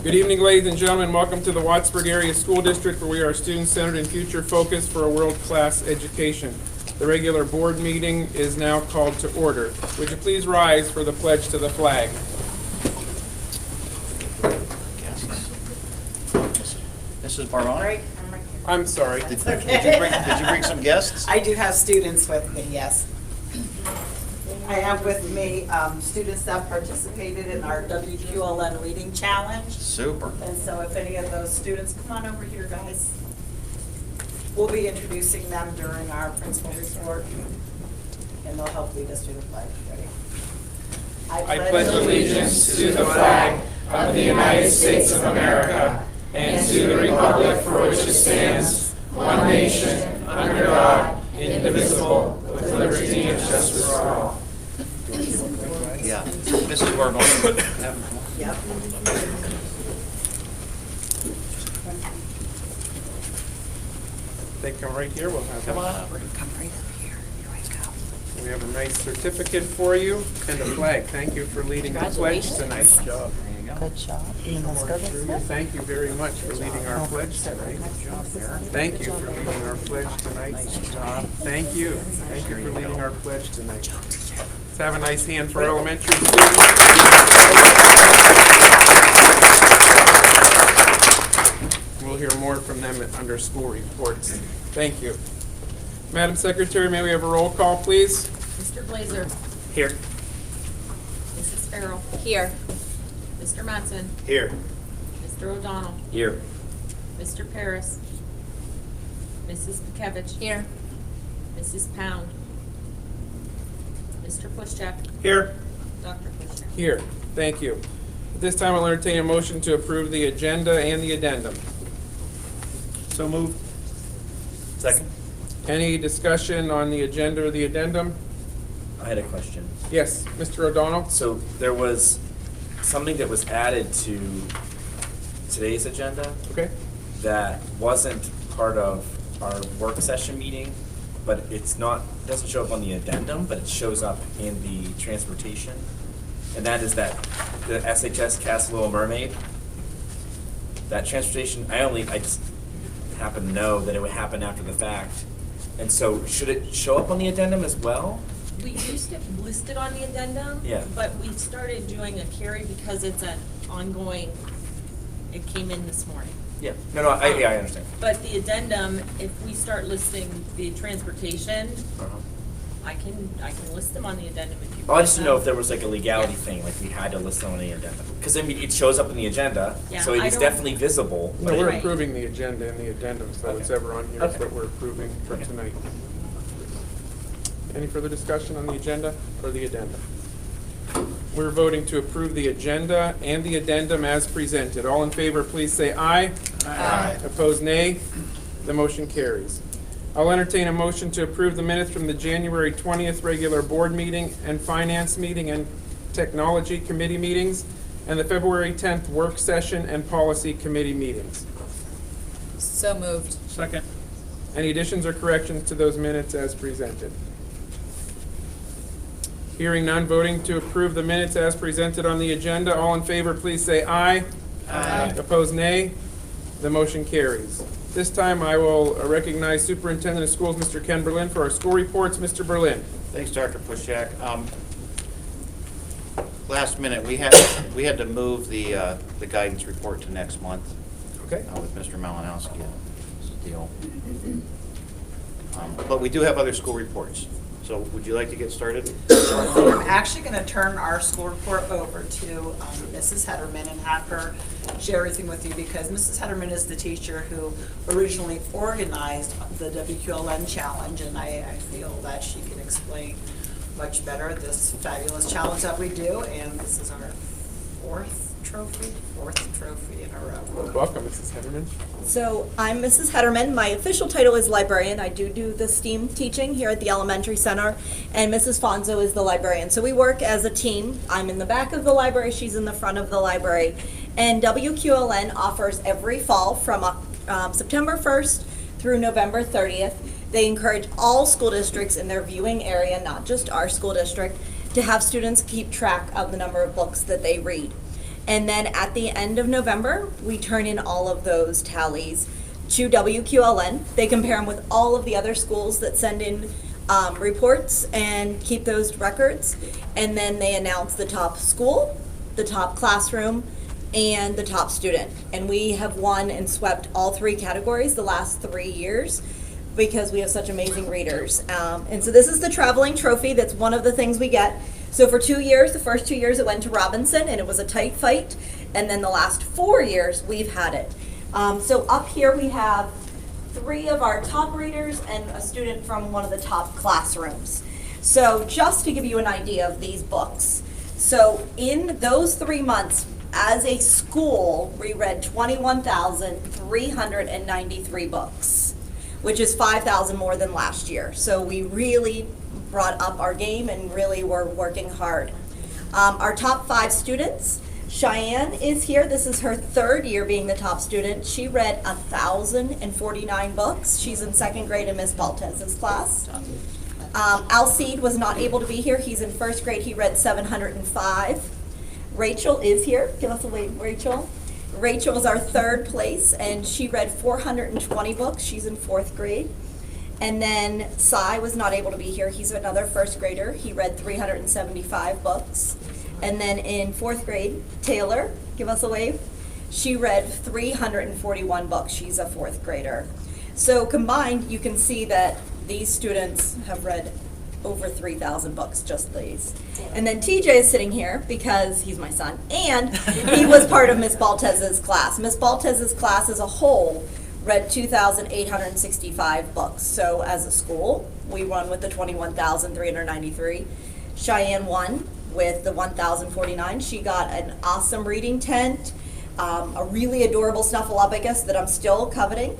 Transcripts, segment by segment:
Good evening, ladies and gentlemen. Welcome to the Wattsburg Area School District, where we are student-centered and future-focused for a world-class education. The regular board meeting is now called to order. Would you please rise for the pledge to the flag? Mrs. Barone? Right. I'm sorry. Did you bring some guests? I do have students with me, yes. I have with me students that participated in our WQLN Reading Challenge. Super. And so if any of those students, come on over here, guys. We'll be introducing them during our principal report, and they'll help lead us through the pledge. Ready? I pledge allegiance to the flag of the United States of America and to the republic for which it stands, one nation, under God, indivisible, with liberty and justice for all. Yeah. Mrs. Barone? Yep. They come right here, we'll have Come them. on up. Come right up here. Here I go. We have a nice certificate for you and a flag. Thank you for leading the pledge tonight. Good job. There you go. Good job. And let's go this way. Thank you very much for leading our pledge tonight. Thank you for leading our pledge tonight. Nice job. Thank you. Thank you for leading our pledge tonight. Let's have a nice hand for elementary students. We'll hear more from them under school reports. Thank you. Madam Secretary, may we have a roll call, please? Mr. Blazer. Here. Mrs. Farrell. Here. Mr. Mattson. Here. Mr. O'Donnell. Here. Mr. Paris. Mrs. Pekevich. Here. Mrs. Pound. Mr. Pushcheck. Here. Dr. Pushcheck. Here. Thank you. At this time, I'll entertain a motion to approve the agenda and the addendum. So moved. Second. Any discussion on the agenda or the addendum? I had a question. Yes, Mr. O'Donnell? So there was something that was added to today's agenda Okay. that wasn't part of our work session meeting, but it doesn't show up on the addendum, but it shows up in the transportation. And that is that the SHS Castle Little Mermaid, that transportation, I just happen to know that it would happen after the fact. And so should it show up on the addendum as well? We used to list it on the addendum. Yeah. But we started doing a carry because it's an ongoing, it came in this morning. Yeah. No, I understand. But the addendum, if we start listing the transportation, Uh-huh. I can list them on the addendum if you. Oh, I just didn't know if there want was like a legality Yes. thing, like we had to list them on the addendum. Because I mean, it shows up in the agenda, Yeah, so it I is don't- definitely visible. No, but we're Right. approving the agenda and the addendum, so it's Okay. ever on here, is Okay. what we're approving for tonight. Any further discussion on the agenda or the addendum? We're voting to approve the agenda and the addendum as presented. All in favor, please say aye. Aye. Opposed, nay. The motion carries. I'll entertain a motion to approve the minutes from the January 20th regular board meeting and finance meeting and technology committee meetings, and the February 10th work session and policy committee meetings. So moved. Second. Any additions or corrections to those minutes as presented? Hearing none, voting to approve the minutes as presented on the agenda. All in favor, please say aye. Aye. Opposed, nay. The motion carries. This time, I will recognize Superintendent of Schools, Mr. Ken Berlin, for our school reports. Mr. Berlin. Thanks, Dr. Pushak. Last minute, we had to move the guidance report to next month Okay. with Mr. Malinowski. It's a deal. But we do have other school reports. So would you like to get started? I'm actually going to turn our school report over to Mrs. Hederman and have her share everything with you, because Mrs. Hederman is the teacher who originally organized the WQLN challenge, and I feel that she can explain much better this fabulous challenge that we do, and this is our fourth trophy in a row. Welcome, Mrs. Hederman. So I'm Mrs. Hederman. My official title is librarian. I do the STEAM teaching here at the elementary center, and Mrs. Fonzo is the librarian. So we work as a team. I'm in the back of the library, she's in the front of the library. And WQLN offers every fall from September 1st through November 30th. They encourage all school districts in their viewing area, not just our school district, to have students keep track of the number of books that they read. And then at the end of November, we turn in all of those tallies to WQLN. They compare them with all of the other schools that send in reports and keep those records. And then they announce the top school, the top classroom, and the top student. And we have won and swept all 3 categories the last 3 years because we have such amazing readers. And so this is the traveling trophy. That's one of the things we get. So for 2 years, the first 2 years it went to Robinson and it was a tight fight. And then the last 4 years we've had it. So up here we have 3 of our top readers and a student from one of the top classrooms. So just to give you an idea of these books. So in those 3 months, as a school, we read 21,393 books, which is 5,000 more than last year. So we really brought up our game and really were working hard. Our top 5 students, Cheyenne is here. This is her 3rd year being the top student. She read 1,049 books. She's in 2nd grade in Miss Baltez's class. Alcide was not able to be here. He's in 1st grade. He read 705. Rachel is here. Give us a wave, Rachel. Rachel is our 3rd place, and she read 420 books. She's in 4th grade. And then Cy was not able to be here. He's another 1st grader. He read 375 books. And then in 4th grade, Taylor, give us a wave. She read 341 books. She's a 4th grader. So combined, you can see that these students have read over 3,000 books, just these. And then TJ is sitting here because he's my son, and he was part of Miss Baltez's class. Miss Baltez's class as a whole read 2,865 books. So as a school, we won with the 21,393. Cheyenne won with the 1,049. She got an awesome reading tent, a really adorable Snuffleupagus that I'm still coveting,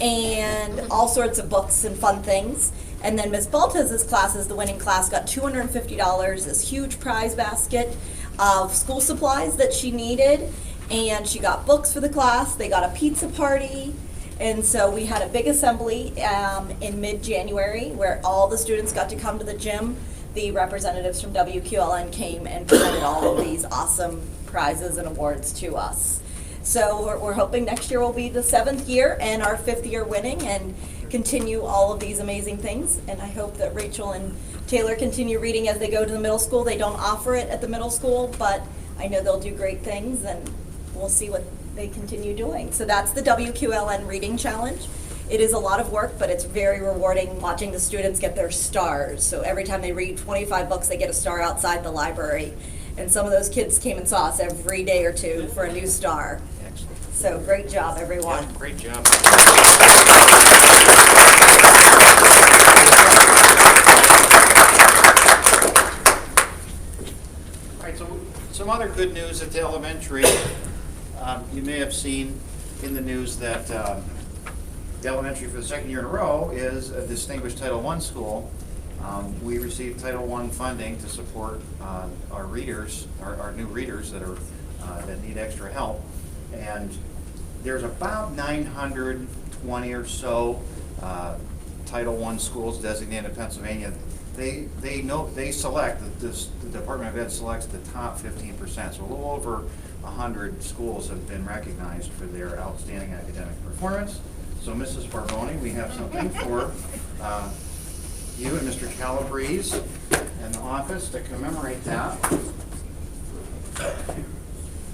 and all sorts of books and fun things. And then Miss Baltez's class, as the winning class, got $250, this huge prize basket of school supplies that she needed, and she got books for the class. They got a pizza party, and so we had a big assembly in mid-January where all the students got to come to the gym. The representatives from WQLN came and presented all of these awesome prizes and awards to us. So we're hoping next year will be the 7th year and our 5th year winning, and continue all of these amazing things. And I hope that Rachel and Taylor continue reading as they go to the middle school. They don't offer it at the middle school, but I know they'll do great things, and we'll see what they continue doing. So that's the WQLN Reading Challenge. It is a lot of work, but it's very rewarding watching the students get their stars. So every time they read 25 books, they get a star outside the library. And some of those kids came and saw us every day or 2 for a new star. Excellent. So great job, everyone. Yeah, great job. All right, so some other good news at the elementary. You may have seen in the news that the elementary for the 2nd year in a row is a distinguished Title I school. We received Title I funding to support our readers, our new readers that need extra help. And there's about 920 or so Title I schools designated in Pennsylvania. The Department of Ed selects the top 15%. So a little over 100 schools have been recognized for their outstanding academic performance. So Mrs. Barboni, we have something for you and Mr. Calabrese in the office to commemorate that.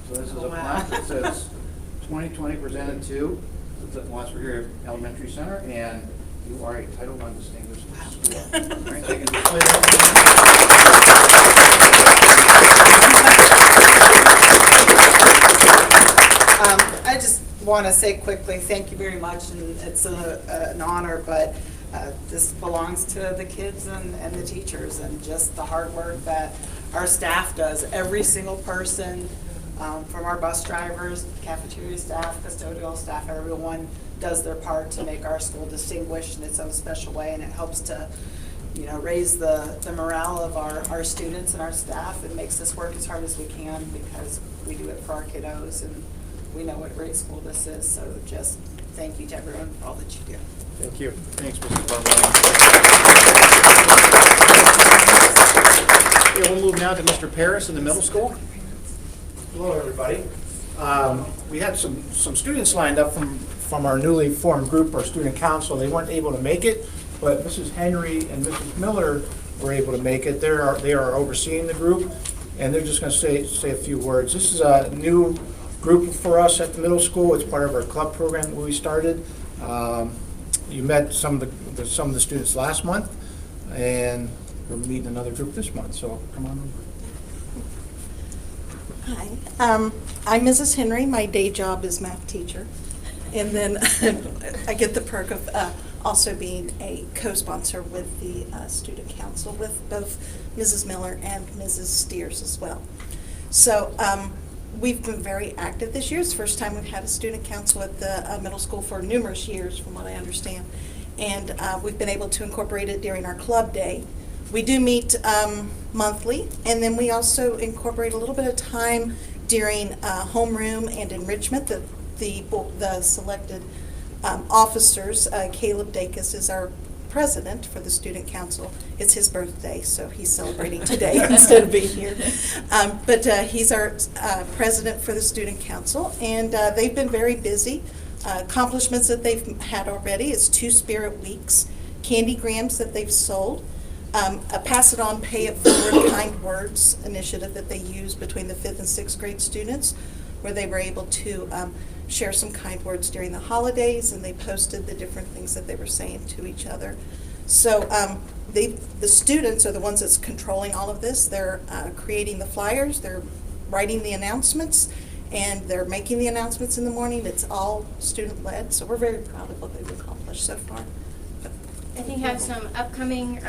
So this is a plaque that says 2020 presented to the Wattsburg Area Elementary Center, and you are a Title I distinguished school. All right, so you can display that. I just want to say quickly, thank you very much, and it's an honor, but this belongs to the kids and the teachers, and just the hard work that our staff does. Every single person, from our bus drivers, cafeteria staff, custodial staff, everyone does their part to make our school distinguished in its own special way, and it helps to, raise the morale of our students and our staff. It makes us work as hard as we can because we do it for our kiddos, and we know what a great school this is. So just thank you to everyone for all that you do. Thank you. Thanks, Mrs. Barboni. Okay, we'll move now to Mr. Paris in the middle school. Hello, everybody. We had some students lined up from our newly formed group, our student council. They weren't able to make it, but Mrs. Henry and Mrs. Miller were able to make it. They are overseeing the group, and they're just going to say a few words. This is a new group for us at the middle school. It's part of our club program that we started. You met some of the students last month, and we're meeting another group this month. So come on over. Hi, I'm Mrs. Henry. My day job is math teacher. And then I get the perk of also being a co-sponsor with the student council with both Mrs. Miller and Mrs. Steers as well. So we've been very active this year. It's the first time we've had a student council at the middle school for numerous years, from what I understand. And we've been able to incorporate it during our club day. We do meet monthly, and then we also incorporate a little bit of time during homeroom and enrichment. The selected officers, Caleb Dacus is our president for the student council. It's his birthday, so he's celebrating today instead of being here. But he's our president for the student council, and they've been very busy. Accomplishments that they've had already is 2 Spirit Weeks, candy grams that they've sold, a Pass It On, Pay It Forward Kind Words initiative that they use between the 5th and 6th grade students, where they were able to share some kind words during the holidays, and they posted the different things that they were saying to each other. So the students are the ones that's controlling all of this. They're creating the flyers, they're writing the announcements, and they're making the announcements in the morning. It's all student-led, so we're very proud of what they've accomplished so far. I think have some upcoming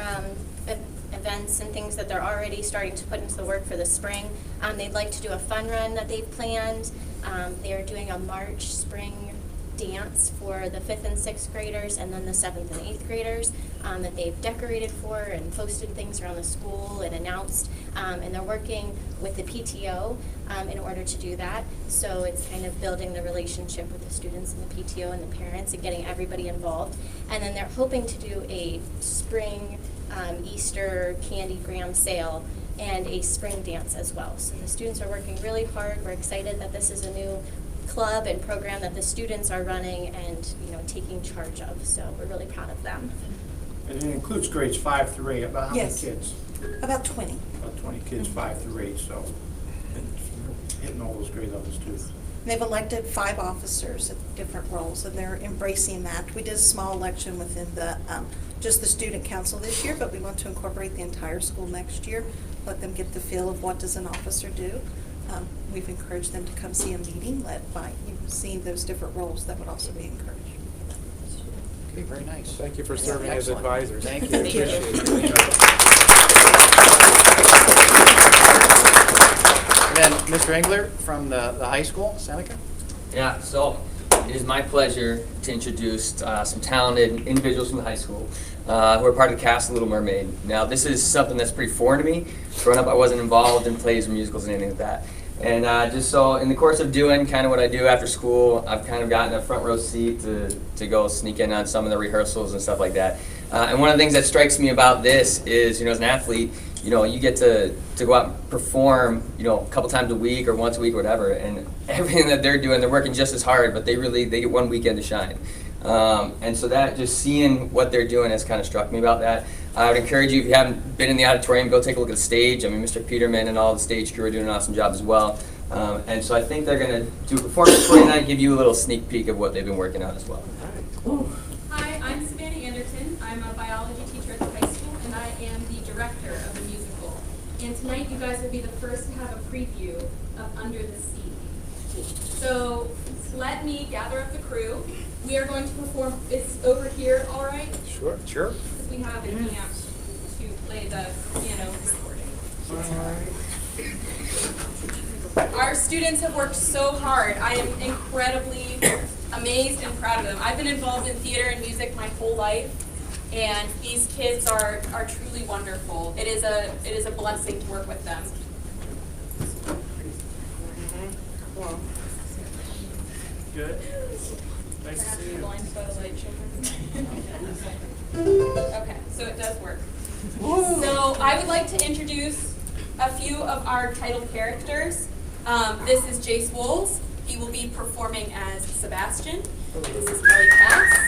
events and things that they're already starting to put into the work for the spring. They'd like to do a fun run that they've planned. They are doing a March spring dance for the 5th and 6th graders, and then the 7th and 8th graders that they've decorated for and posted things around the school and announced. And they're working with the PTO in order to do that. So it's kind of building the relationship with the students and the PTO and the parents and getting everybody involved. And then they're hoping to do a spring Easter candy gram sale and a spring dance as well. So the students are working really hard. We're excited that this is a new club and program that the students are running and taking charge of. So we're really proud of them. And it includes grades 5 through 8. About how many Yes. kids? About 20. About 20 kids, 5 through 8. So it's hitting all those grade levels too. They've elected 5 officers at different roles, and they're embracing that. We did a small election within the just the student council this year, but we want to incorporate the entire school next year, let them get the feel of what does an officer do. We've encouraged them to come see a meeting led by seeing those different roles. That would also be encouraged. Okay, very nice. Thank you for serving as Excellent. advisors. Thank you. Thank you. Appreciate it. And then Mr. Engler from the high school, Seneca. Yeah, so it is my pleasure to introduce some talented individuals from the high school who are part of the cast of Little Mermaid. Now, this is something that's pretty foreign to me. Growing up, I wasn't involved in plays or musicals and anything like that. And just so in the course of doing kind of what I do after school, I've kind of gotten a front row seat to go sneak in on some of the rehearsals and stuff like that. And one of the things that strikes me about this is, as an athlete, you get to go out and perform, a couple times a week or once a week or whatever, and everything that they're doing, they're working just as hard, but they get one weekend to shine. And so that, just seeing what they're doing has kind of struck me about that. I would encourage you, if you haven't been in the auditorium, go take a look at the stage. I mean, Mr. Peterman and all the stage crew are doing an awesome job as well. And so I think they're going to do a performance for you tonight, give you a little sneak peek of what they've been working on as well. Hi, I'm Savannah Anderson. I'm a biology teacher at the high school, and I am the director of the musical. And tonight you guys will be the first to have a preview of Under the Sea. So let me gather up the crew. We are going to perform, it's over here, all right? Sure. Sure. Because we have an amp to play the piano recording. Our students have worked so hard. I am incredibly amazed and proud of them. I've been involved in theater and music my whole life, and these kids are truly wonderful. It is a blessing to work with them. Good. Nice to see you. Blind spotlight children. Okay, so it does work. So I would like to introduce a few of our title characters. This is Jace Wolves. He will be performing as Sebastian. This is Kelly Cass.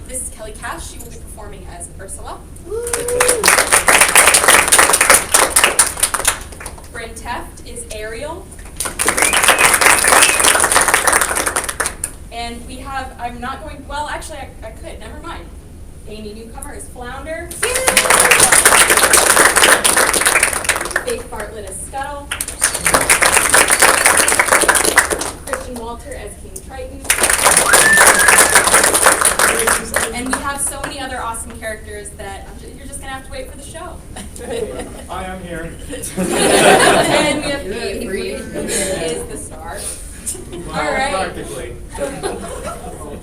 This is Kelly Cash. She will be performing as Ursula. Bryn Teft is Ariel. And we have, I'm not going, well, actually, I could, never mind. Amy Newcomer is Flounder. Faith Bartlett is Scuttle. Christian Walter as King Triton. And we have so many other awesome characters that you're just going to have to wait for the show. Hi, I'm here. And we have Avery, who is the star. All right. Practically.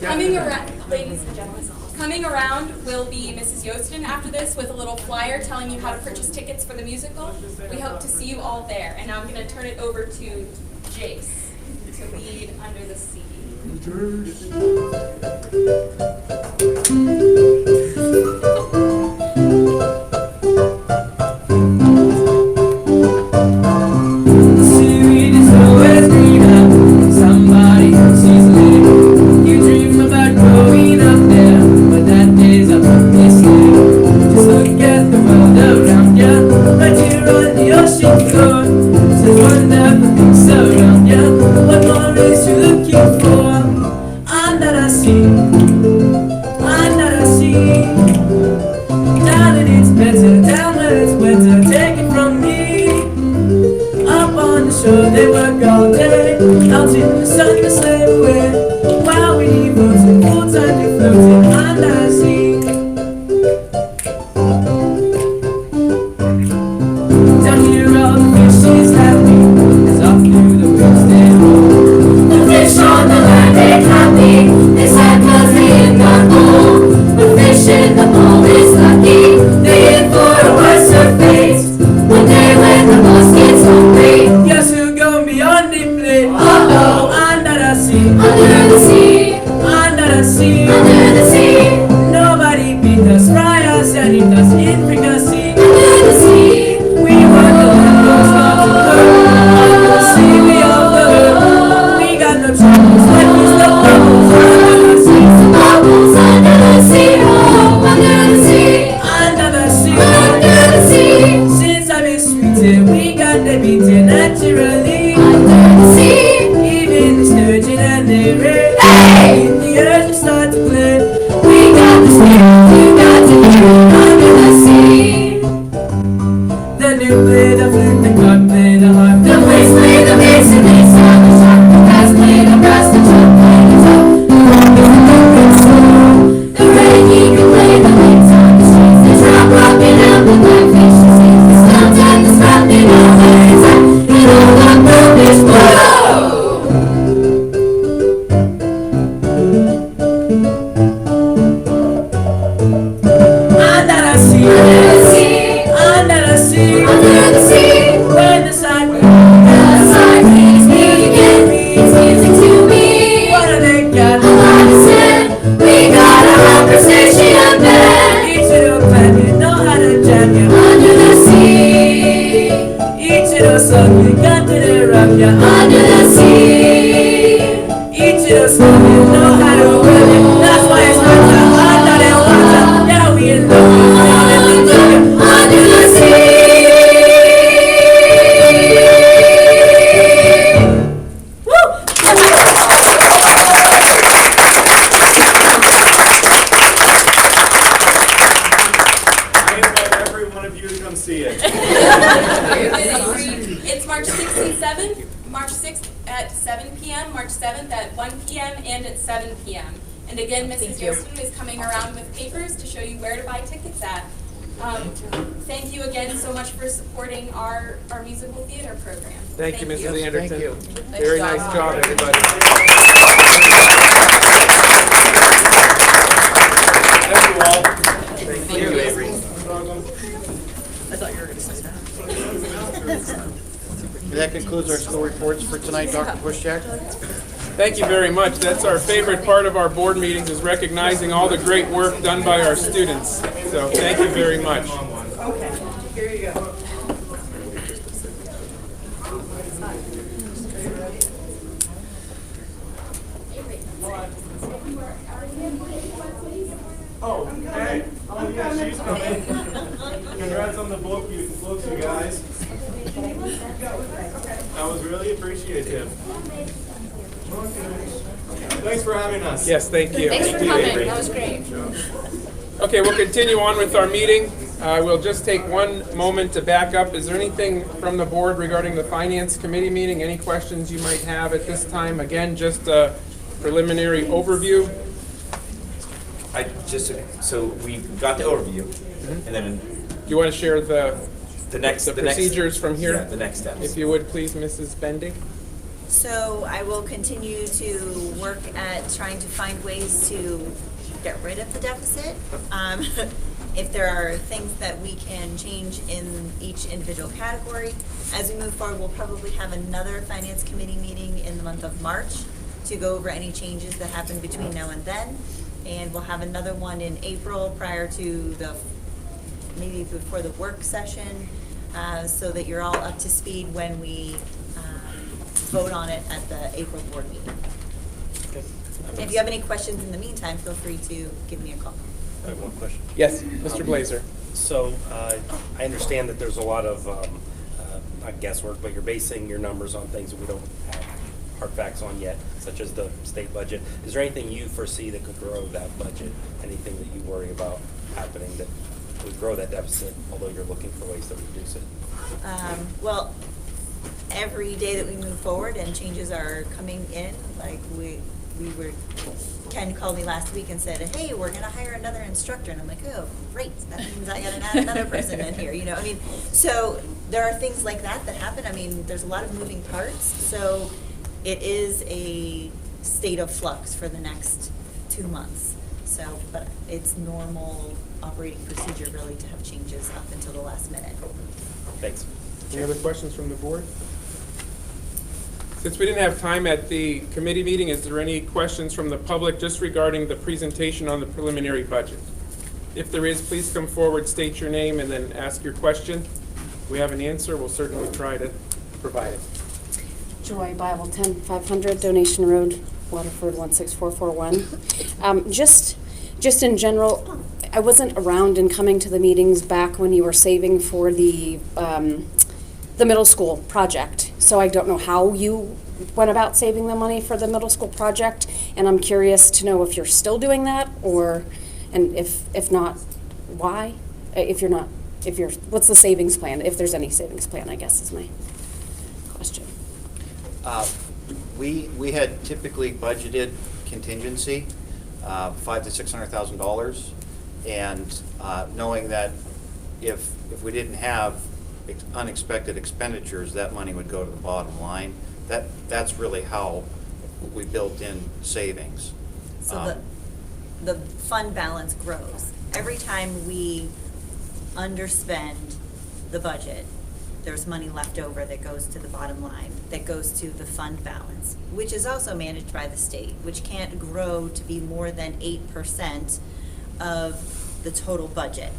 Coming around, ladies and gentlemen, coming around will be Mrs. Yostin after this with a little flyer telling you how to purchase tickets for the musical. We hope to see you all there. And now I'm going to turn it over to Jace to lead Under the Sea. Somebody sees living. You dream about growing up there, but that day's up this year. Just look at the world around ya, right here on the ocean floor. There's wonderful things around ya. What more is you looking for? Under the sea, under the sea. Down and it's better, down where it's wetter. Take it from me. Up on the shore they work all day. Out in the sun to slave away. While we floating, full time to floating under the sea. Down here all the fish is happy, as off through the waves they roll. The fish on the land ain't happy, they sad 'cause they in the bowl. The fish in the bowl is lucky, they in for a worse fate. One day when the boss gets hungry, guess who's gonna be on the plate? Uh-oh, under the sea, under the sea, under the sea, under the sea. Nobody beat us, fry us, and eat us in fricassee. Under the sea, we were the windows not to burn. Under the sea, we all learn. We got no troubles, like we still bubbles. Under the sea, some bubbles. Under the sea, oh, under the sea, under the sea, under the sea. Since I've been sweeter, we got the beating naturally. Under the sea, even the sturgeon and the ray. Hey! In the earth we start to play. We got the spirit, you got to hear it. Under the sea. The new play the flute, the clock play the harp. The waves play the bass and they sound the sharp. The bass play the brass, the chub play the top. The rock is the good soul. The rain eagle play the lights on the streets. The drop rockin' out the black fish and seas. The stump and the strap in all the inside. And all the purpose blow. Under the sea, under the sea, under the sea. When the side breeze it's music to me. What do they got? A lot to say. We got a rocker station band. Each little plan, you know how to jam ya. Under the sea. Each little song you got to the rock ya. Under the sea. Each little song you know how to run it. That's why it's hard to under the water. Yeah, we in love with under the sea. Woo! I invite every one of you to come see it. It's March 6th and 7th, March 6th at 7 p.m., March 7th at 1 p.m., and at 7 p.m. And again, Mrs. Yostin is coming around with papers to show you where to buy tickets at. Thank you again so much for supporting our musical theater program. Thank you, Mrs. Anderton. Thank you. Very nice job, everybody. Thank you all. Thank you, Avery. That concludes our school reports for tonight, Dr. Bushjack. Thank you very much. That's our favorite part of our board meetings, is recognizing all the great work done by our students. So thank you very much. That was really appreciative. Thanks for having us. Yes, thank you. Thanks for coming, that was great. Okay, we'll continue on with our meeting. We'll just take one moment to back up. Is there anything from the board regarding the Finance Committee meeting? Any questions you might have at this time? Again, just a preliminary overview. So we got the overview, and then Do you want to share the procedures from here? Yeah, the next steps. If you would, please, Mrs. Bendig. So I will continue to work at trying to find ways to get rid of the deficit. If there are things that we can change in each individual category. As we move forward, we'll probably have another Finance Committee meeting in the month of March to go over any changes that happen between now and then. And we'll have another one in April prior to maybe before the work session, so that you're all up to speed when we vote on it at the April board meeting. If you have any questions in the meantime, feel free to give me a call. I have one question. Yes, Mr. Blazer. So I understand that there's a lot of, not guesswork, but you're basing your numbers on things that we don't have hard facts on yet, such as the state budget. Is there anything you foresee that could grow that budget? Anything that you worry about happening that would grow that deficit, although you're looking for ways to reduce it? Well, every day that we move forward and changes are coming in, like Ken called me last week and said, hey, we're gonna hire another instructor, and I'm like, oh, great, that means I gotta add another person in here, I mean, so there are things like that happen. I mean, there's a lot of moving parts, so it is a state of flux for the next 2 months. So, but it's normal operating procedure really to have changes up until the last minute. Thanks. Any other questions from the board? Since we didn't have time at the committee meeting, is there any questions from the public just regarding the presentation on the preliminary budget? If there is, please come forward, state your name, and then ask your question. If we have an answer, we'll certainly try to provide it. Joy Bible 10-500 Donation Road, Waterford 16441. Just in general, I wasn't around and coming to the meetings back when you were saving for the middle school project. So I don't know how you went about saving the money for the middle school project, and I'm curious to know if you're still doing that, and if not, why? What's the savings plan? If there's any savings plan, I guess is my question. We had typically budgeted contingency, $500,000 to $600,000, and knowing that if we didn't have unexpected expenditures, that money would go to the bottom line. That's really how we built in savings. So the fund balance grows. Every time we underspend the budget, there's money left over that goes to the bottom line, that goes to the fund balance, which is also managed by the state, which can't grow to be more than 8% of the total budget.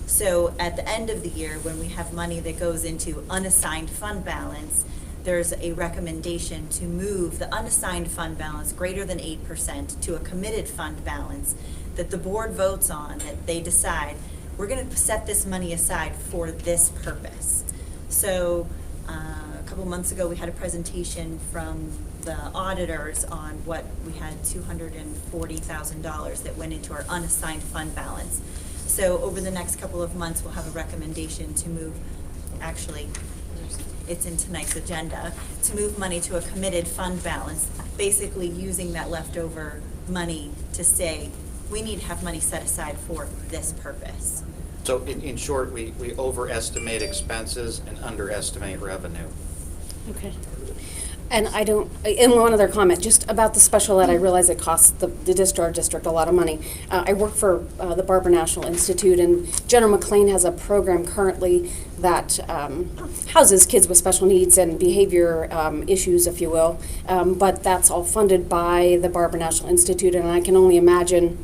So at the end of the year, when we have money that goes into unassigned fund balance, there's a recommendation to move the unassigned fund balance greater than 8% to a committed fund balance that the board votes on, that they decide, we're gonna set this money aside for this purpose. So a couple months ago, we had a presentation from the auditors on what we had $240,000 that went into our unassigned fund balance. So over the next couple of months, we'll have a recommendation to move, actually, it's in tonight's agenda, to move money to a committed fund balance, basically using that leftover money to say, we need to have money set aside for this purpose. So in short, we overestimate expenses and underestimate revenue. Okay. And and one other comment, just about the special ed, I realize it costs the district a lot of money. I work for the Barber National Institute, and General McLean has a program currently that houses kids with special needs and behavior issues, if you will. But that's all funded by the Barber National Institute, and I can only imagine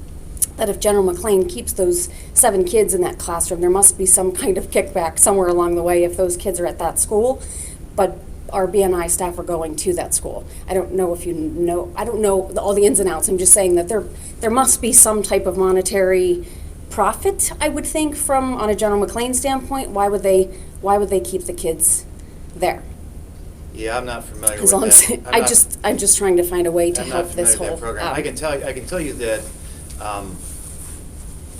that if General McLean keeps those 7 kids in that classroom, there must be some kind of kickback somewhere along the way if those kids are at that school. But our BNI staff are going to that school. I don't know if you know, I don't know all the ins and outs. I'm just saying that there must be some type of monetary profit, I would think, from on a General McLean standpoint. Why would they why would they keep the kids there? Yeah, I'm not familiar with As long that. as, I'm just trying to find a way to I'm help not this familiar whole. with that program. I can tell you that,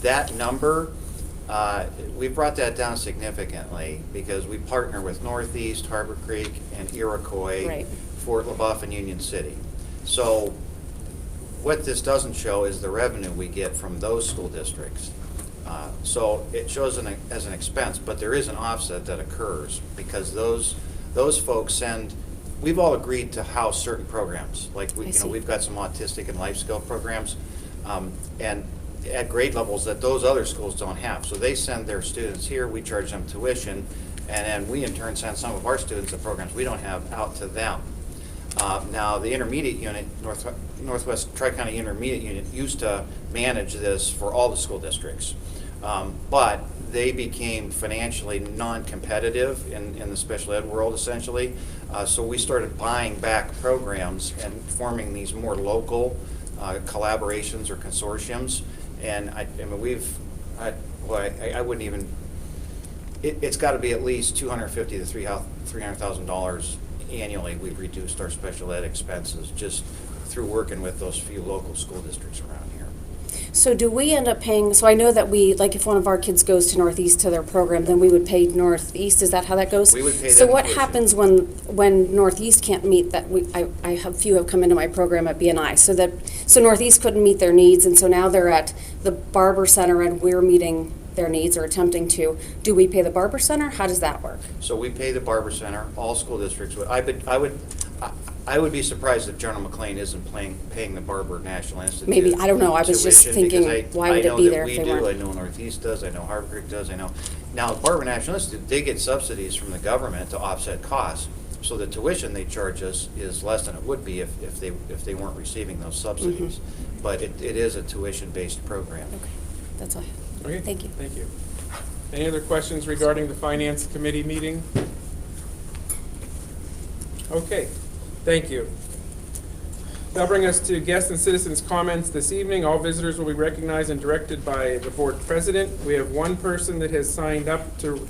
that number, we brought that down significantly because we partner with Northeast, Harbor Creek, and Iroquois, Right. Fort LaBeouf, and Union City. So what this doesn't show is the revenue we get from those school districts. So it shows as an expense, but there is an offset that occurs because those folks send, we've all agreed to house certain programs. Like, we've got some autistic and life skill programs, and at grade levels that those other schools don't have. So they send their students here, we charge them tuition, and then we in turn send some of our students to programs we don't have out to them. Now, the intermediate unit, Northwest Tri-County Intermediate Unit, used to manage this for all the school districts. But they became financially non-competitive in the special ed world, essentially. So we started buying back programs and forming these more local collaborations or consortiums. And I mean, I wouldn't even, it's got to be at least $250,000 to $300,000 annually. We've reduced our special ed expenses just through working with those few local school districts around here. So do we end up paying, so I know that we, like if one of our kids goes to Northeast to their program, then we would pay Northeast, is that how that goes? We would pay So them what tuition. happens when Northeast can't meet that, I have few have come into my program at BNI, so Northeast couldn't meet their needs, and so now they're at the Barber Center and we're meeting their needs or attempting to. Do we pay the Barber Center? How does that work? So we pay the Barber Center, all school districts would. I would be surprised if General McLean isn't paying the Barber National Institute. Maybe, I don't know, I was just tuition, thinking, because why would it be there if they I know that we weren't? do, I know Northeast does, I know Harbor Creek does, I know. Now, Barber National Institute, they get subsidies from the government to offset costs. So the tuition they charge us is less than it would be if they weren't receiving those subsidies. But it is a tuition-based program. Okay, that's all I have. Okay, Thank you. Thank you. Any other questions regarding the Finance Committee meeting? Okay, thank you. That'll bring us to guests and citizens' comments this evening. All visitors will be recognized and directed by the board president. We have one person that has signed up to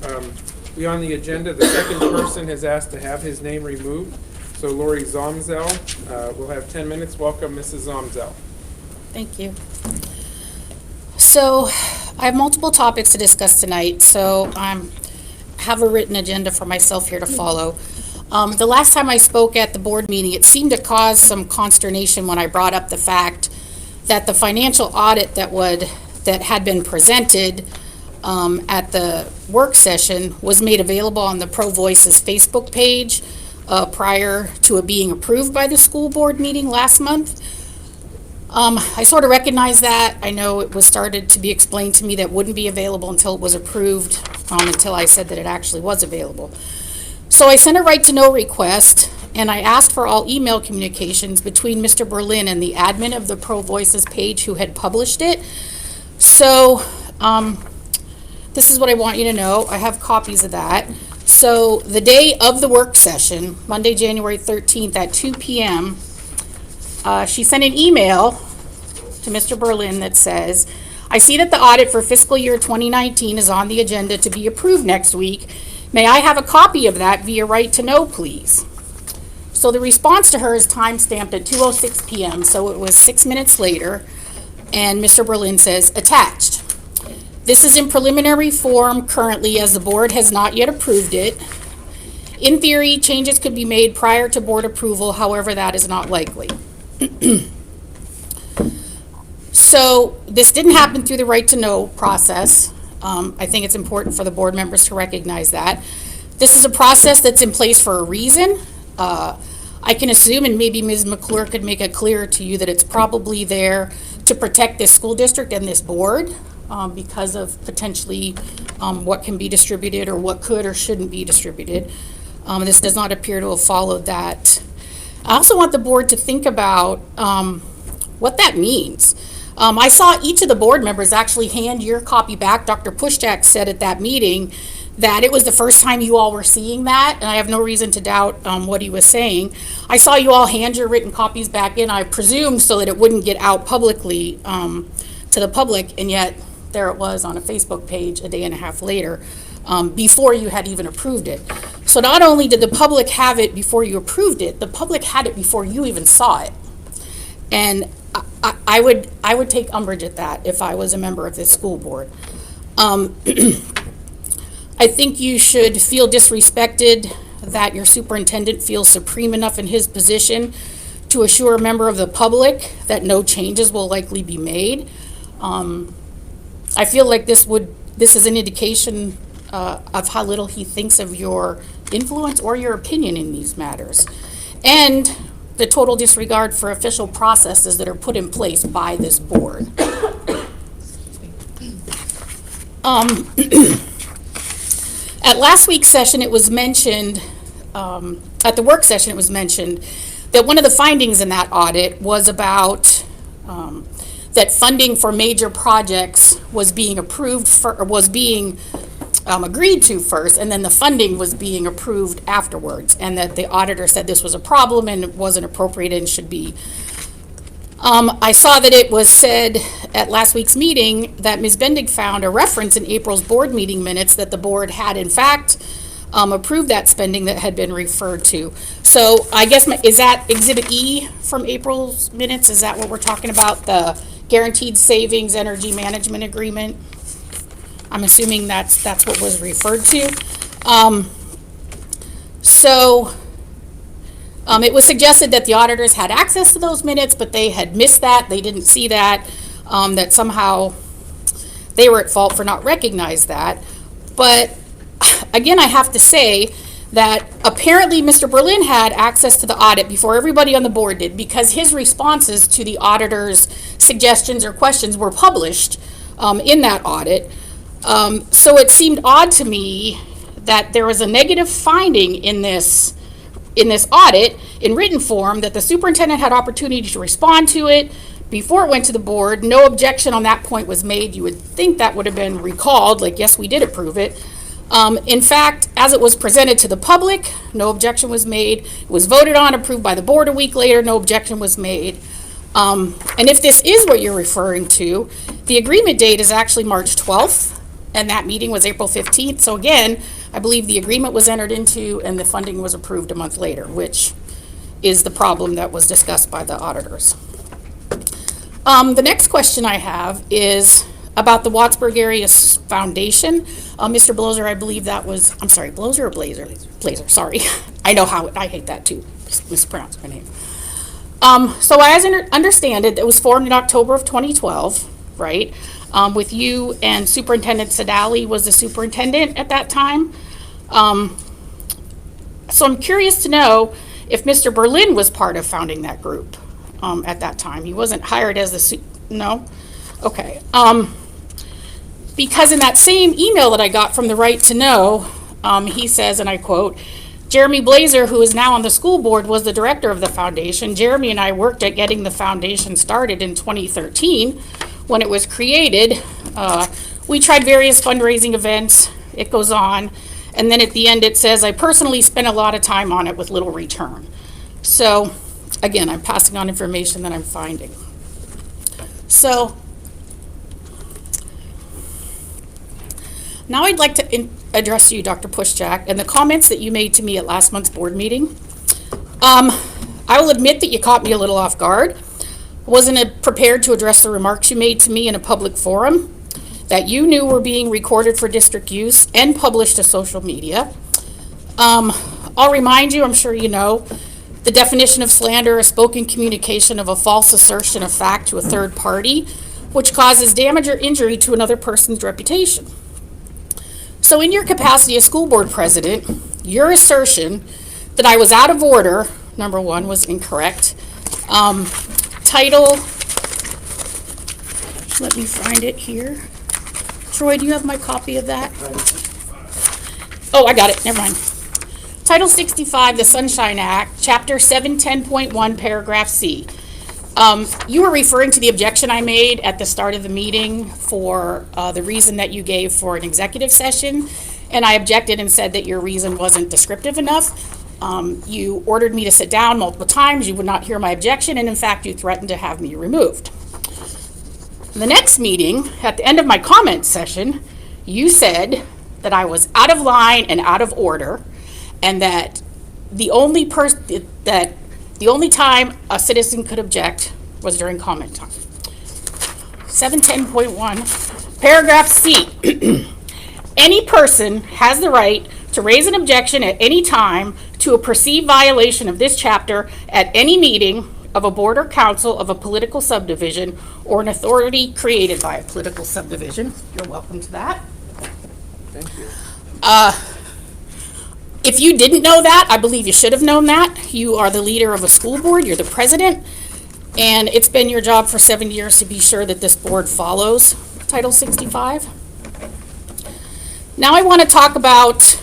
be on the agenda. The second person has asked to have his name removed. So Lori Zomzel will have 10 minutes. Welcome, Mrs. Zomzel. Thank you. So I have multiple topics to discuss tonight, so I have a written agenda for myself here to follow. The last time I spoke at the board meeting, it seemed to cause some consternation when I brought up the fact that the financial audit that had been presented at the work session was made available on the Pro Voices Facebook page prior to it being approved by the school board meeting last month. I sort of recognize that. I know it was started to be explained to me that wouldn't be available until it was approved, until I said that it actually was available. So I sent a right to know request, and I asked for all email communications between Mr. Berlin and the admin of the Pro Voices page who had published it. So this is what I want you to know. I have copies of that. So the day of the work session, Monday, January 13th at 2 p.m., she sent an email to Mr. Berlin that says, I see that the audit for fiscal year 2019 is on the agenda to be approved next week. May I have a copy of that via right to know, please? So the response to her is time-stamped at 2:06 p.m., so it was 6 minutes later, and Mr. Berlin says, attached. This is in preliminary form currently as the board has not yet approved it. In theory, changes could be made prior to board approval, however, that is not likely. So this didn't happen through the right to know process. I think it's important for the board members to recognize that. This is a process that's in place for a reason. I can assume, and maybe Ms. McClure could make it clearer to you, that it's probably there to protect this school district and this board because of potentially what can be distributed or what could or shouldn't be distributed. This does not appear to have followed that. I also want the board to think about what that means. I saw each of the board members actually hand your copy back. Dr. Pushchak said at that meeting that it was the first time you all were seeing that, and I have no reason to doubt what he was saying. I saw you all hand your written copies back in, I presume, so that it wouldn't get out publicly to the public, and yet there it was on a Facebook page a day and a half later. before you had even approved it. So not only did the public have it before you approved it, the public had it before you even saw it. And I would take umbrage at that if I was a member of this school board. I think you should feel disrespected that your superintendent feels supreme enough in his position to assure a member of the public that no changes will likely be made. I feel like this is an indication of how little he thinks of your influence or your opinion in these matters. And the total disregard for official processes that are put in place by this board. At last week's session, it was mentioned, at the work session, it was mentioned that one of the findings in that audit was about that funding for major projects was being approved was being agreed to first, and then the funding was being approved afterwards, and that the auditor said this was a problem and it wasn't appropriate and should be. I saw that it was said at last week's meeting that Ms. Bendig found a reference in April's board meeting minutes that the board had in fact approved that spending that had been referred to. So I guess, is that Exhibit E from April's minutes? Is that what we're talking about? The Guaranteed Savings Energy Management Agreement? I'm assuming that's what was referred to. It was suggested that the auditors had access to those minutes, but they had missed that. They didn't see that, that somehow they were at fault for not recognizing that. But again, I have to say that apparently Mr. Berlin had access to the audit before everybody on the board did, because his responses to the auditor's suggestions or questions were published in that audit. So it seemed odd to me that there was a negative finding in this audit in written form, that the superintendent had opportunity to respond to it before it went to the board. No objection on that point was made. You would think that would have been recalled, like, yes, we did approve it. In fact, as it was presented to the public, no objection was made. It was voted on, approved by the board a week later, no objection was made. And if this is what you're referring to, the agreement date is actually March 12th, and that meeting was April 15th. So again, I believe the agreement was entered into and the funding was approved a month later, which is the problem that was discussed by the auditors. The next question I have is about the Wattsburg Area Foundation. Mr. Blozer, I believe that was, I'm sorry, Blozer or Blazer? Blazer, sorry. I know how, I hate that too, mispronounce my name. So as I understand it, it was formed in October of 2012, right? With you and Superintendent Sadali was the superintendent at that time. So I'm curious to know if Mr. Berlin was part of founding that group at that time. He wasn't hired as the, no? Okay. Because in that same email that I got from the Right to Know, he says, and I quote, Jeremy Blazer, who is now on the school board, was the director of the foundation. Jeremy and I worked at getting the foundation started in 2013 when it was created. We tried various fundraising events. It goes on. And then at the end it says, I personally spent a lot of time on it with little return. So again, I'm passing on information that I'm finding. So now I'd like to address you, Dr. Pushjack, and the comments that you made to me at last month's board meeting. I will admit that you caught me a little off guard. I wasn't prepared to address the remarks you made to me in a public forum that you knew were being recorded for district use and published to social media. I'll remind you, I'm sure you know, the definition of slander is spoken communication of a false assertion of fact to a third party, which causes damage or injury to another person's reputation. So in your capacity as school board president, your assertion that I was out of order, number one, was incorrect. Title, let me find it here. Troy, do you have my copy of that? Oh, I got it, never mind. Title 65, the Sunshine Act, Chapter 710.1, Paragraph C. You were referring to the objection I made at the start of the meeting for the reason that you gave for an executive session, and I objected and said that your reason wasn't descriptive enough. You ordered me to sit down multiple times, you would not hear my objection, and in fact you threatened to have me removed. The next meeting, at the end of my comment session, you said that I was out of line and out of order, and that the only time a citizen could object was during comment time. 710.1, paragraph C. Any person has the right to raise an objection at any time to a perceived violation of this chapter at any meeting of a board or council of a political subdivision or an authority created by a political subdivision. You're welcome to that. Thank you. If you didn't know that, I believe you should have known that. You are the leader of a school board, you're the president, and it's been your job for 7 years to be sure that this board follows Title 65. Now I want to talk about,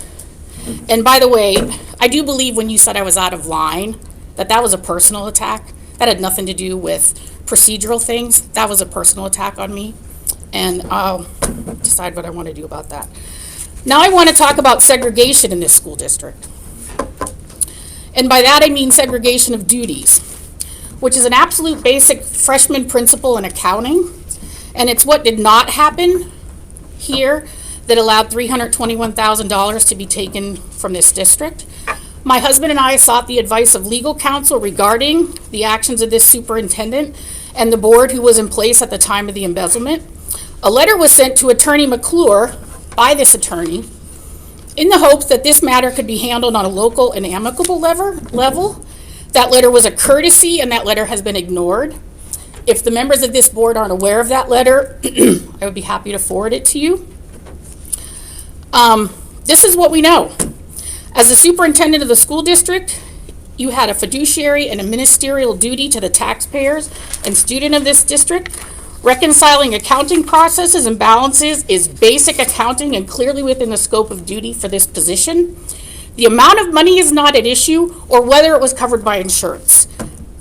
and by the way, I do believe when you said I was out of line, that was a personal attack. That had nothing to do with procedural things. That was a personal attack on me, and I'll decide what I want to do about that. Now I want to talk about segregation in this school district. And by that I mean segregation of duties, which is an absolute basic freshman principle in accounting, and it's what did not happen here that allowed $321,000 to be taken from this district. My husband and I sought the advice of legal counsel regarding the actions of this superintendent and the board who was in place at the time of the embezzlement. A letter was sent to Attorney McClure by this attorney in the hopes that this matter could be handled on a local and amicable level. That letter was a courtesy, and that letter has been ignored. If the members of this board aren't aware of that letter, I would be happy to forward it to you. This is what we know. As the superintendent of the school district, you had a fiduciary and a ministerial duty to the taxpayers and student of this district. Reconciling accounting processes and balances is basic accounting and clearly within the scope of duty for this position. The amount of money is not at issue or whether it was covered by insurance.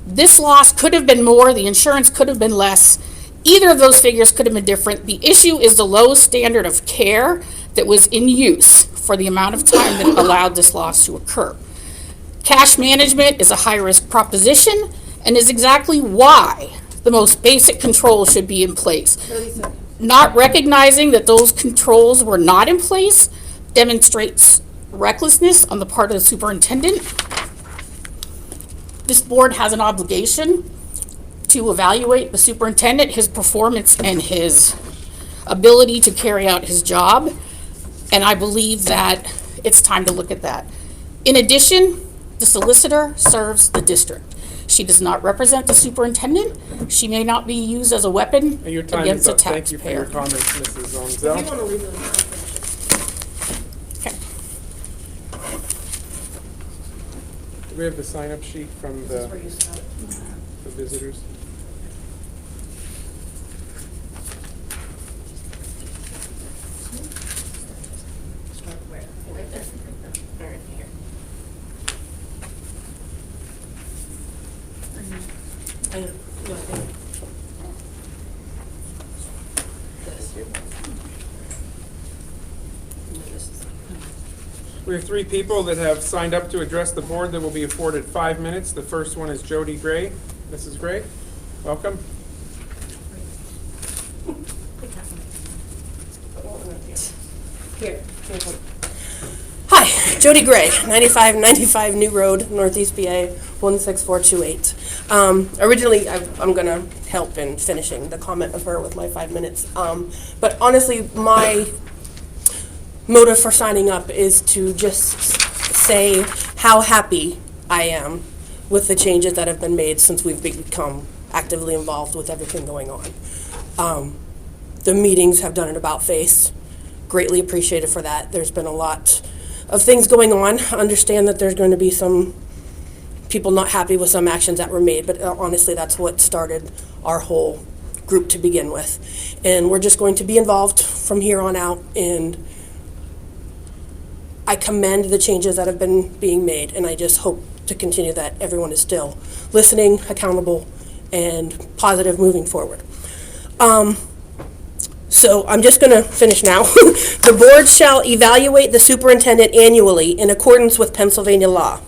This loss could have been more, the insurance could have been less. Either of those figures could have been different. The issue is the low standard of care that was in use for the amount of time that allowed this loss to occur. Cash management is a high-risk proposition and is exactly why the most basic controls should be in place. Not recognizing that those controls were not in place demonstrates recklessness on the part of the superintendent. This board has an obligation to evaluate the superintendent, his performance, and his ability to carry out his job. And I believe that it's time to look at that. In addition, the solicitor serves the district. She does not represent the superintendent. She may not be used as a weapon Your time against is a up. Thank you for your taxpayer. comments, Mrs. Zonzel. Okay. Do we have the sign-up sheet from the visitors? We have 3 people that have signed up to address the board that will be afforded 5 minutes. The first one is Jody Gray. Mrs. Gray, welcome. Hi, Jody Gray, 9595 New Road, Northeast PA, 16428. Originally, I'm going to help in finishing the comment of her with my 5 minutes. But honestly, my motive for signing up is to just say how happy I am with the changes that have been made since we've become actively involved with everything going on. The meetings have done an about-face. Greatly appreciated for that. There's been a lot of things going on. I understand that there's going to be some people not happy with some actions that were made, but honestly, that's what started our whole group to begin with. And we're just going to be involved from here on out, and I commend the changes that have been being made, and I just hope to continue that everyone is still listening, accountable, and positive moving forward. So I'm just going to finish now. The board shall evaluate the superintendent annually in accordance with Pennsylvania law.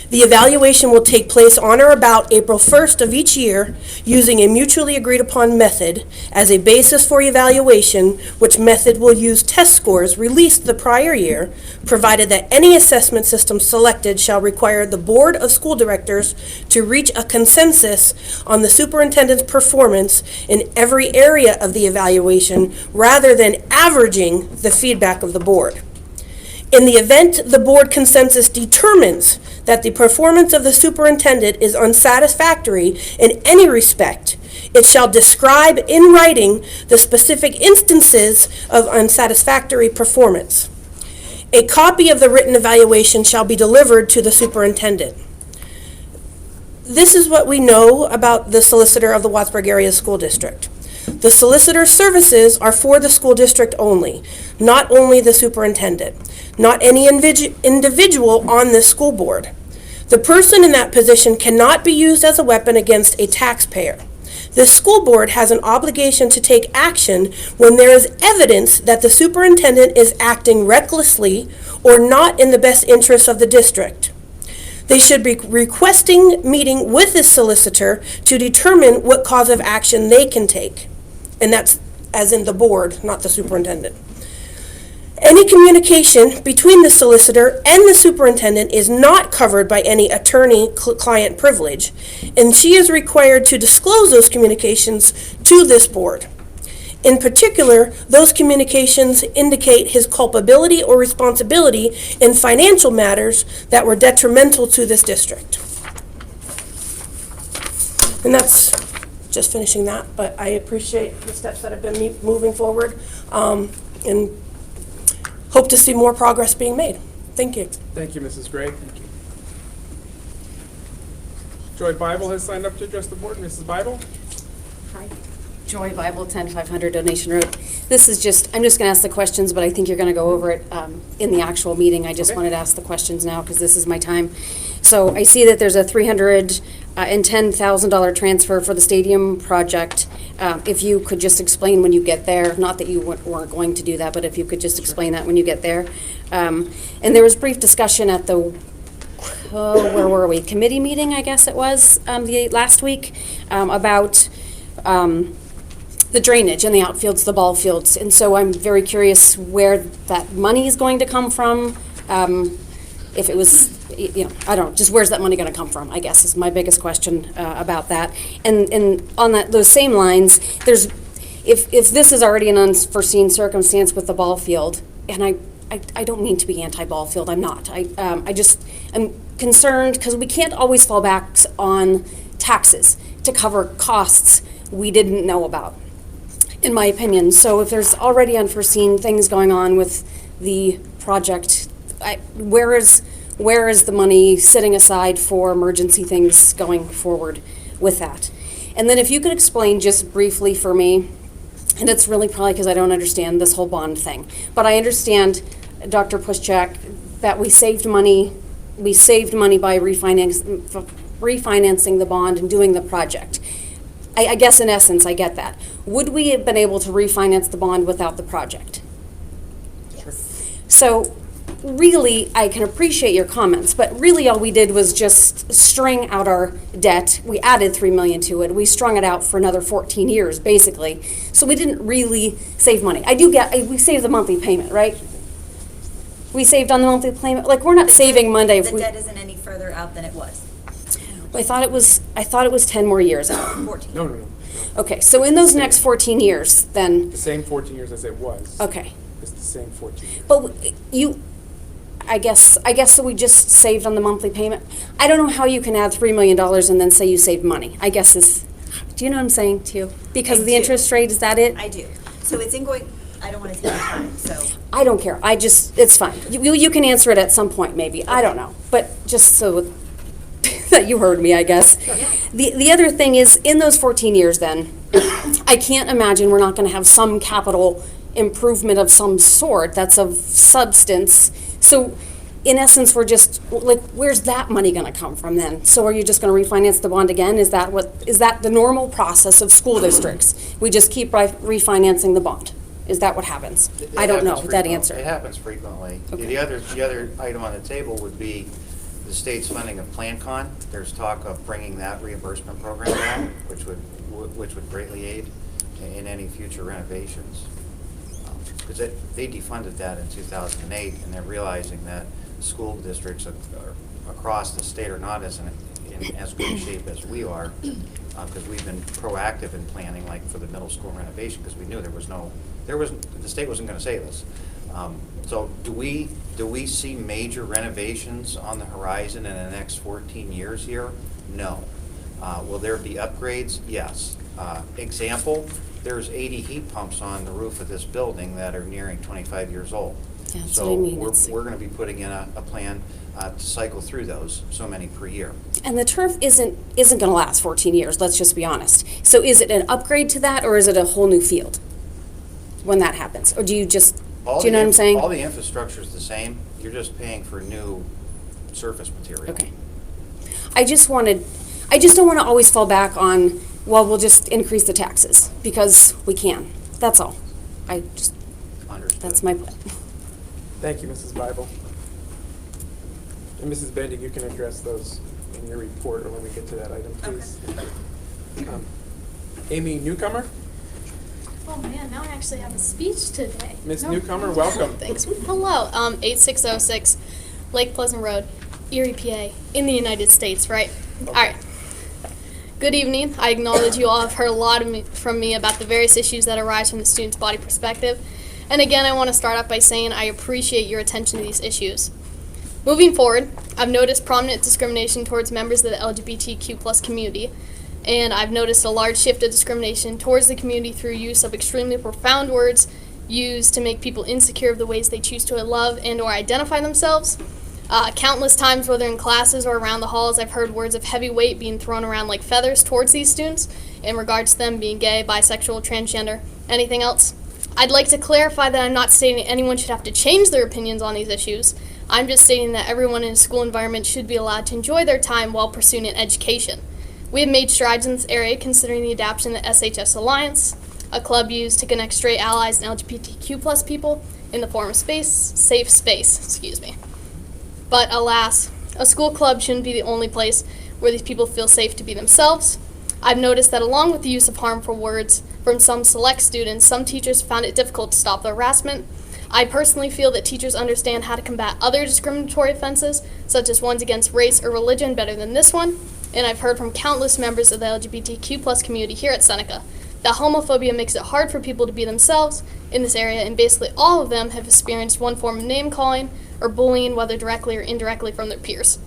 The evaluation will take place on or about April 1st of each year using a mutually agreed upon method as a basis for evaluation, which method will use test scores released the prior year, provided that any assessment system selected shall require the Board of School Directors to reach a consensus on the superintendent's performance in every area of the evaluation rather than averaging the feedback of the board. In the event the board consensus determines that the performance of the superintendent is unsatisfactory in any respect, it shall describe in writing the specific instances of unsatisfactory performance. A copy of the written evaluation shall be delivered to the superintendent. This is what we know about the solicitor of the Wattsburg Area School District. The solicitor's services are for the school district only, not only the superintendent, not any individual on this school board. The person in that position cannot be used as a weapon against a taxpayer. The school board has an obligation to take action when there is evidence that the superintendent is acting recklessly or not in the best interests of the district. They should be requesting meeting with the solicitor to determine what cause of action they can take. And that's as in the board, not the superintendent. Any communication between the solicitor and the superintendent is not covered by any attorney-client privilege, and she is required to disclose those communications to this board. In particular, those communications indicate his culpability or responsibility in financial matters that were detrimental to this district. And that's just finishing that, but I appreciate the steps that have been moving forward, and hope to see more progress being made. Thank you. Thank you, Mrs. Gray. Joy Bible has signed up to address the board. Mrs. Bible? Hi. Joy Bible, 10500 Donation Road. This is just, I'm just going to ask the questions, but I think you're going to go over it in the actual meeting. I just wanted to ask the questions now because this is my time. So I see that there's a $310,000 transfer for the stadium project. If you could just explain when you get there, not that you weren't going to do that, but if you could just explain that when you get there. And there was brief discussion at the, where were we? Committee meeting, I guess it was, the last week, about the drainage and the outfields, the ball fields. And so I'm very curious where that money is going to come from. If it was, I don't know, just where's that money going to come from, I guess, is my biggest question about that. And on those same lines, if this is already an unforeseen circumstance with the ball field, and I don't mean to be anti-ball field, I'm not. I'm concerned because we can't always fall back on taxes to cover costs we didn't know about, in my opinion. So if there's already unforeseen things going on with the project, where is the money sitting aside for emergency things going forward with that? And then if you could explain just briefly for me, and it's really probably because I don't understand this whole bond thing, but I understand, Dr. Puschak, that we saved money by refinancing the bond and doing the project. I guess in essence, I get that. Would we have been able to refinance the bond without the project? Yes. So really, I can appreciate your comments, but really all we did was just string out our debt. We added $3 million to it. We strung it out for another 14 years, basically. So we didn't really save money. We saved the monthly payment, right? We saved on the monthly payment. Like, we're not saving Monday. The debt isn't any further out than it was. I thought it was 10 more years out. 14. No. Okay, so in those next 14 years, then. The same 14 years as it was. Okay. It's the same 14 years. But I guess so we just saved on the monthly payment. I don't know how you can add $3 million and then say you saved money. I guess do you know what I'm saying to you? Because of the interest rate, is that it? I do. So it's I don't want to take your time, so. I don't care. It's fine. You can answer it at some point, maybe. Okay. I don't know. But just so that you heard me, I guess. Yeah. The other thing is, in those 14 years then, I can't imagine we're not going to have some capital improvement of some sort that's of substance. So in essence, we're just, like, where's that money going to come from then? So are you just going to refinance the bond again? Is that the normal process of school districts? We just keep refinancing the bond? Is that what happens? I don't know that answer. It happens frequently. Okay. The other item on the table would be the state's funding of PlanCon. There's talk of bringing that reimbursement program down, which would greatly aid in any future renovations. Because they defunded that in 2008, and they're realizing that school districts across the state are not in as good shape as we are, because we've been proactive in planning, like for the middle school renovation, because we knew the state wasn't going to save us. So do we see major renovations on the horizon in the next 14 years here? No. Will there be upgrades? Yes. Example, there's 80 heat pumps on the roof of this building that are nearing 25 years old. Yeah, that's So what I mean. we're going to be putting in a plan to cycle through those, so many per year. And the turf isn't going to last 14 years, let's just be honest. So is it an upgrade to that, or is it a whole new field when that happens? Or do you just, do you know what I'm saying? All the infrastructure is the same. You're just paying for new surface material. Okay. I just don't want to always fall back on, well, we'll just increase the taxes, because we can. That's all. Understood. That's my point. Thank you, Mrs. Bible. And Mrs. Bendig, you can address those in your report or when we get to that item, please. Amy Newcomer? Oh man, now I actually have a speech today. Ms. Newcomer, welcome. Thanks. Hello, 8606 Lake Pleasant Road, Erie, PA, in the United States, right? Okay. All right. Good evening. I acknowledge you all have heard a lot from me about the various issues that arise from the student's body perspective. And again, I want to start off by saying I appreciate your attention to these issues. Moving forward, I've noticed prominent discrimination towards members of the LGBTQ+ community, and I've noticed a large shift of discrimination towards the community through use of extremely profound words used to make people insecure of the ways they choose to love and or identify themselves. Countless times, whether in classes or around the halls, I've heard words of heavy weight being thrown around like feathers towards these students in regards to them being gay, bisexual, transgender, anything else. I'd like to clarify that I'm not stating anyone should have to change their opinions on these issues. I'm just stating that everyone in a school environment should be allowed to enjoy their time while pursuing an education. We have made strides in this area considering the adoption of the SHS Alliance, a club used to connect straight allies and LGBTQ+ people in the form of safe space. But alas, a school club shouldn't be the only place where these people feel safe to be themselves. I've noticed that along with the use of harmful words from some select students, some teachers found it difficult to stop the harassment. I personally feel that teachers understand how to combat other discriminatory offenses, such as ones against race or religion, better than this one, and I've heard from countless members of the LGBTQ+ community here at Seneca that homophobia makes it hard for people to be themselves in this area, and basically all of them have experienced one form of name-calling or bullying, whether directly or indirectly from their peers.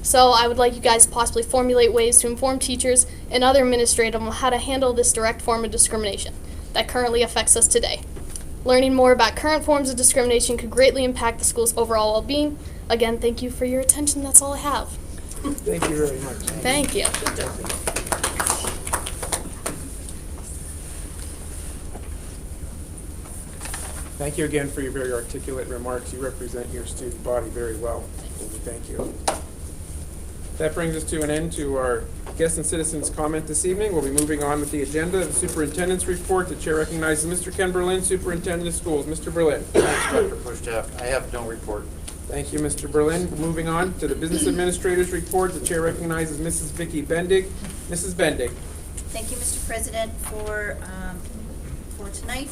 So I would like you guys to possibly formulate ways to inform teachers and other administrators on how to handle this direct form of discrimination that currently affects us today. Learning more about current forms of discrimination could greatly impact the school's overall well-being. Again, thank you for your attention. That's all I have. Thank you very much. Thank you. Thank you again for your very articulate remarks. You represent your student body very well. Thank you. That brings us to an end to our guests and citizens' comment this evening. We'll be moving on with the agenda. The superintendent's report. The chair recognizes Mr. Ken Berlin, superintendent of schools. Mr. Berlin. Thanks, Dr. Khrushchev. I have no report. Thank you, Mr. Berlin. Moving on to the business administrator's report. The chair recognizes Mrs. Vicki Bendig. Mrs. Bendig. Thank you, Mr. President, for tonight.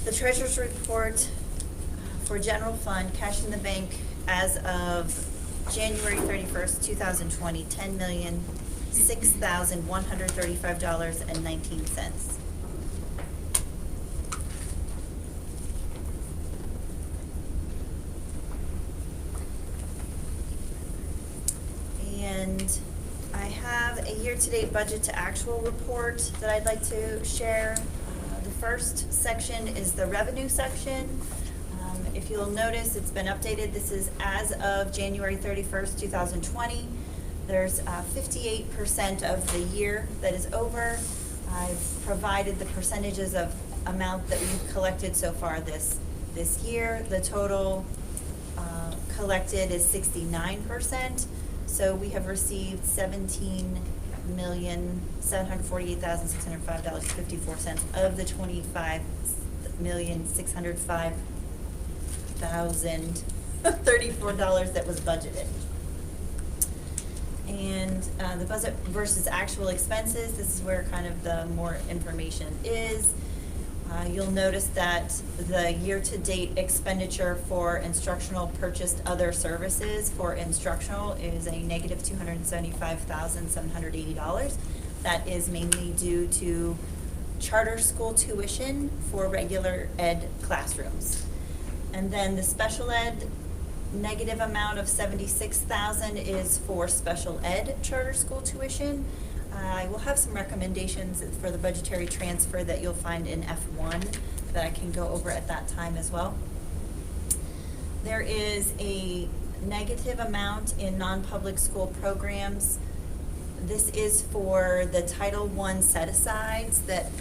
The treasurer's report for general fund, cash in the bank as of January 31st, 2020, $10,006,135.19. And I have a year-to-date budget to actual report that I'd like to share. The first section is the revenue section. If you'll notice, it's been updated. This is as of January 31st, 2020. There's 58% of the year that is over. I've provided the percentages of amount that we've collected so far this year. The total collected is 69%. So we have received $17,748,605.54 of the $25,605,034 that was budgeted. And the budget versus actual expenses, this is where kind of the more information is. You'll notice that the year-to-date expenditure for instructional purchased other services for instructional is a negative $275,780. That is mainly due to charter school tuition for regular ed classrooms. And then the special ed negative amount of $76,000 is for special ed charter school tuition. I will have some recommendations for the budgetary transfer that you'll find in F1 that I can go over at that time as well. There is a negative amount in non-public school programs. This is for the Title I set-asides that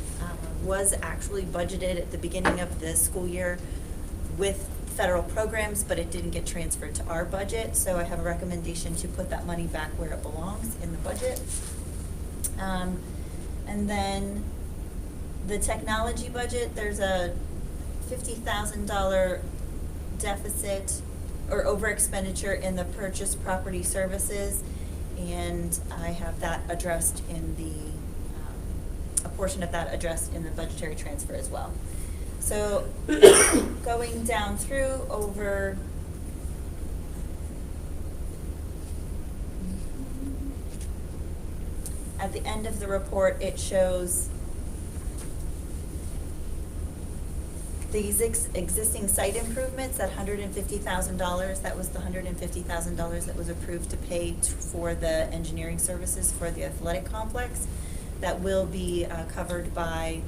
was actually budgeted at the beginning of the school year with federal programs, but it didn't get transferred to our budget. So I have a recommendation to put that money back where it belongs in the budget. And then the technology budget, there's a $50,000 deficit or over expenditure in the purchase property services, and I have that addressed in the, a portion of that addressed in the budgetary transfer as well. So going down through over at the end of the report, it shows these existing site improvements at $150,000. That was the $150,000 that was approved to pay for the engineering services for the athletic complex. That will be covered by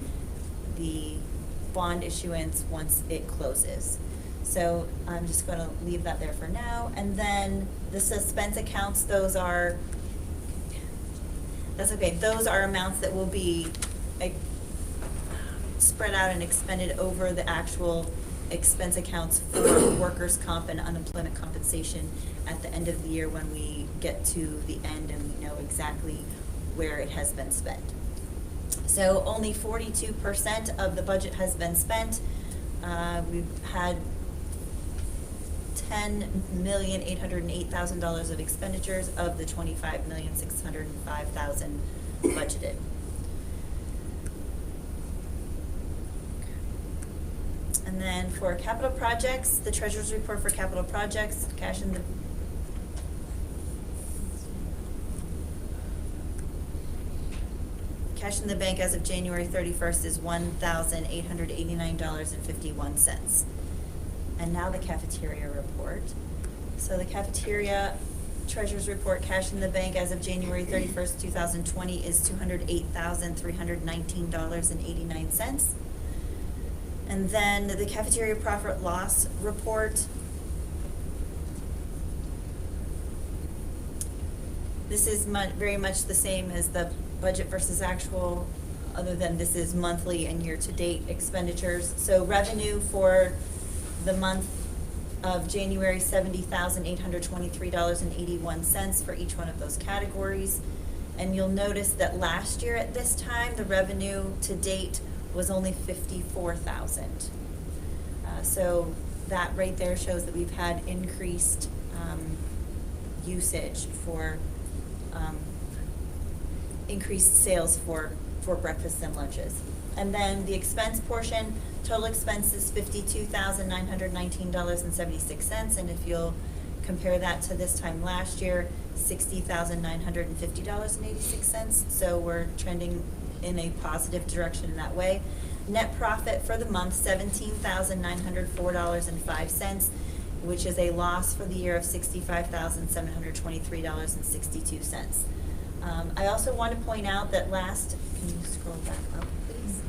the bond issuance once it closes. So I'm just going to leave that there for now. And then the suspense accounts, those are, that's okay, those are amounts that will be spread out and expended over the actual expense accounts for workers' comp and unemployment compensation at the end of the year when we get to the end and we know exactly where it has been spent. So only 42% of the budget has been spent. We've had $10,808,000 of expenditures of the $25,605,000 budgeted. And then for capital projects, the treasurer's report for capital projects, cash in the bank as of January 31st is $1,889.51. And now the cafeteria report. So the cafeteria treasurer's report, cash in the bank as of January 31st, 2020 is $208,319.89. And then the cafeteria profit loss report. This is very much the same as the budget versus actual, other than this is monthly and year-to-date expenditures. So revenue for the month of January, $70,823.81 for each one of those categories. And you'll notice that last year at this time, the revenue to date was only $54,000. So that right there shows that we've had increased usage for increased sales for breakfasts and lunches. And then the expense portion, total expense is $52,919.76, and if you'll compare that to this time last year, $60,950.86. So we're trending in a positive direction in that way. Net profit for the month, $17,904.05, which is a loss for the year of $65,723.62. I also want to point out that can you scroll back up, please?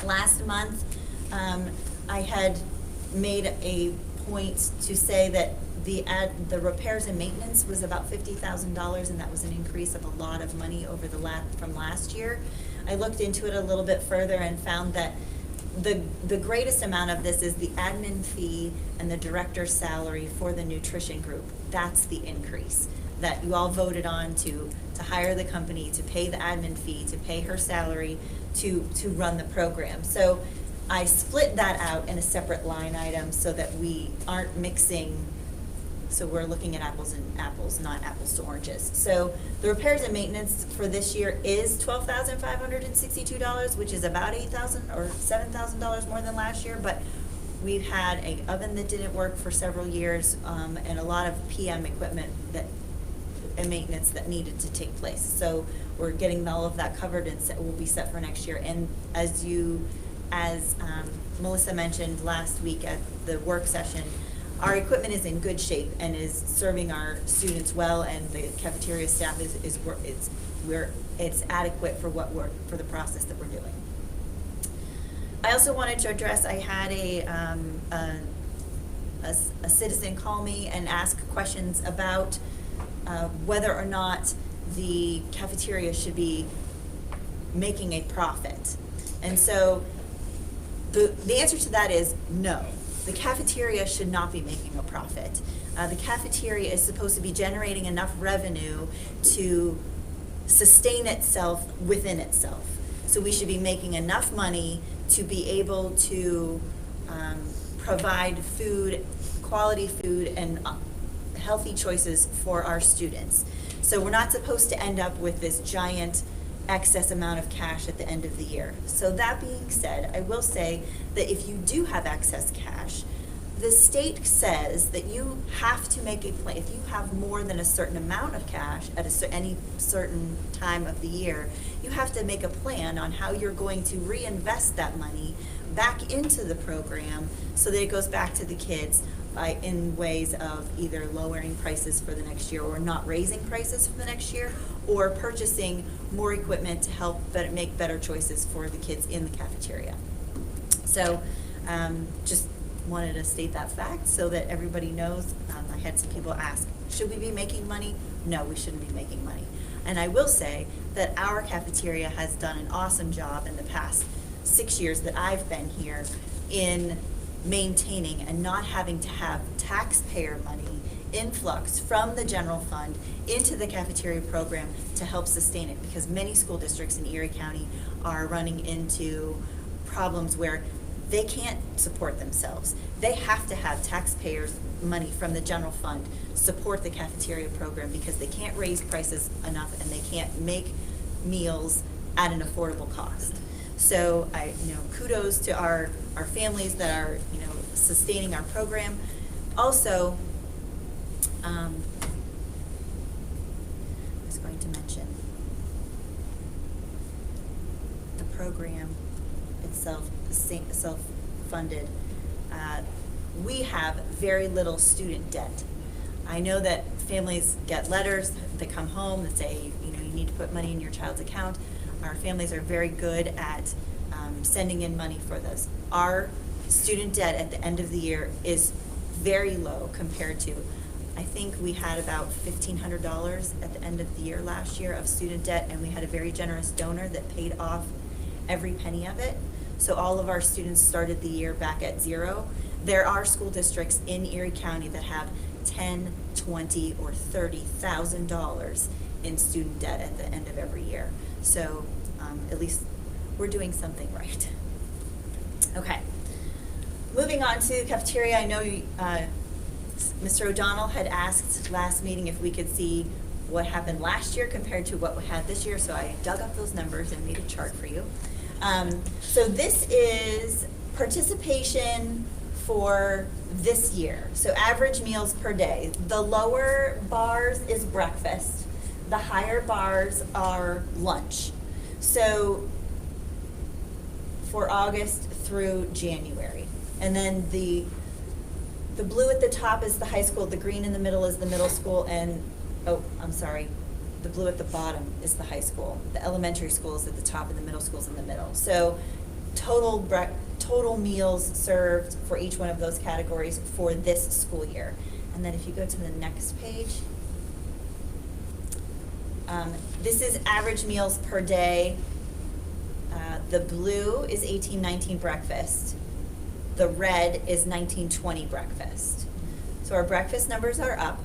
Last month, I had made a point to say that the repairs and maintenance was about $50,000, and that was an increase of a lot of money over from last year. I looked into it a little bit further and found that the greatest amount of this is the admin fee and the director's salary for the nutrition group. That's the increase that you all voted on to hire the company, to pay the admin fee, to pay her salary, to run the program. So I split that out in a separate line item so that we aren't mixing So we're looking at apples and apples, not apples to oranges. So the repairs and maintenance for this year is $12,562, which is about $8,000 or $7,000 more than last year. But we've had an oven that didn't work for several years, and a lot of PM equipment and maintenance that needed to take place. So we're getting all of that covered and will be set for next year. And as Melissa mentioned last week at the work session, our equipment is in good shape and is serving our students well, and the cafeteria staff it's adequate for for the process that we're doing. I also wanted to address, I had a citizen call me and ask questions about whether or not the cafeteria should be making a profit. And so the answer to that is no. The cafeteria should not be making a profit. The cafeteria is supposed to be generating enough revenue to sustain itself within itself. So we should be making enough money to be able to provide food, quality food, and healthy choices for our students. So we're not supposed to end up with this giant excess amount of cash at the end of the year. So that being said, I will say that if you do have excess cash, the state says that you have to make a plan. If you have more than a certain amount of cash at any certain time of the year, you have to make a plan on how you're going to reinvest that money back into the program so that it goes back to the kids in ways of either lowering prices for the next year or not raising prices for the next year, or purchasing more equipment to help make better choices for the kids in the cafeteria. So just wanted to state that fact so that everybody knows. I had some people ask, should we be making money? No, we shouldn't be making money. And I will say that our cafeteria has done an awesome job in the past 6 years that I've been here in maintaining and not having to have taxpayer money influx from the general fund into the cafeteria program to help sustain it, because many school districts in Erie County are running into problems where they can't support themselves. They have to have taxpayers' money from the general fund support the cafeteria program because they can't raise prices enough and they can't make meals at an affordable cost. So kudos to our families that are, sustaining our program. Also, I was going to mention the program itself, self-funded. We have very little student debt. I know that families get letters that come home that say, you need to put money in your child's account. Our families are very good at sending in money for those. Our student debt at the end of the year is very low compared to, I think we had about $1,500 at the end of the year last year of student debt, and we had a very generous donor that paid off every penny of it. So all of our students started the year back at zero. There are school districts in Erie County that have $10,000, $20,000, or $30,000 in student debt at the end of every year. So at least we're doing something right. Okay. Moving on to cafeteria, I know Mr. O'Donnell had asked last meeting if we could see what happened last year compared to what we had this year, so I dug up those numbers and made a chart for you. So this is participation for this year. So average meals per day. The lower bars is breakfast. The higher bars are lunch. So for August through January. And then the blue at the top is the high school, the green in the middle is the middle school, and, oh, I'm sorry, the blue at the bottom is the high school. The elementary school is at the top and the middle school is in the middle. So total meals served for each one of those categories for this school year. And then if you go to the next page, this is average meals per day. The blue is 18-19 breakfast. The red is 19-20 breakfast. So our breakfast numbers are up.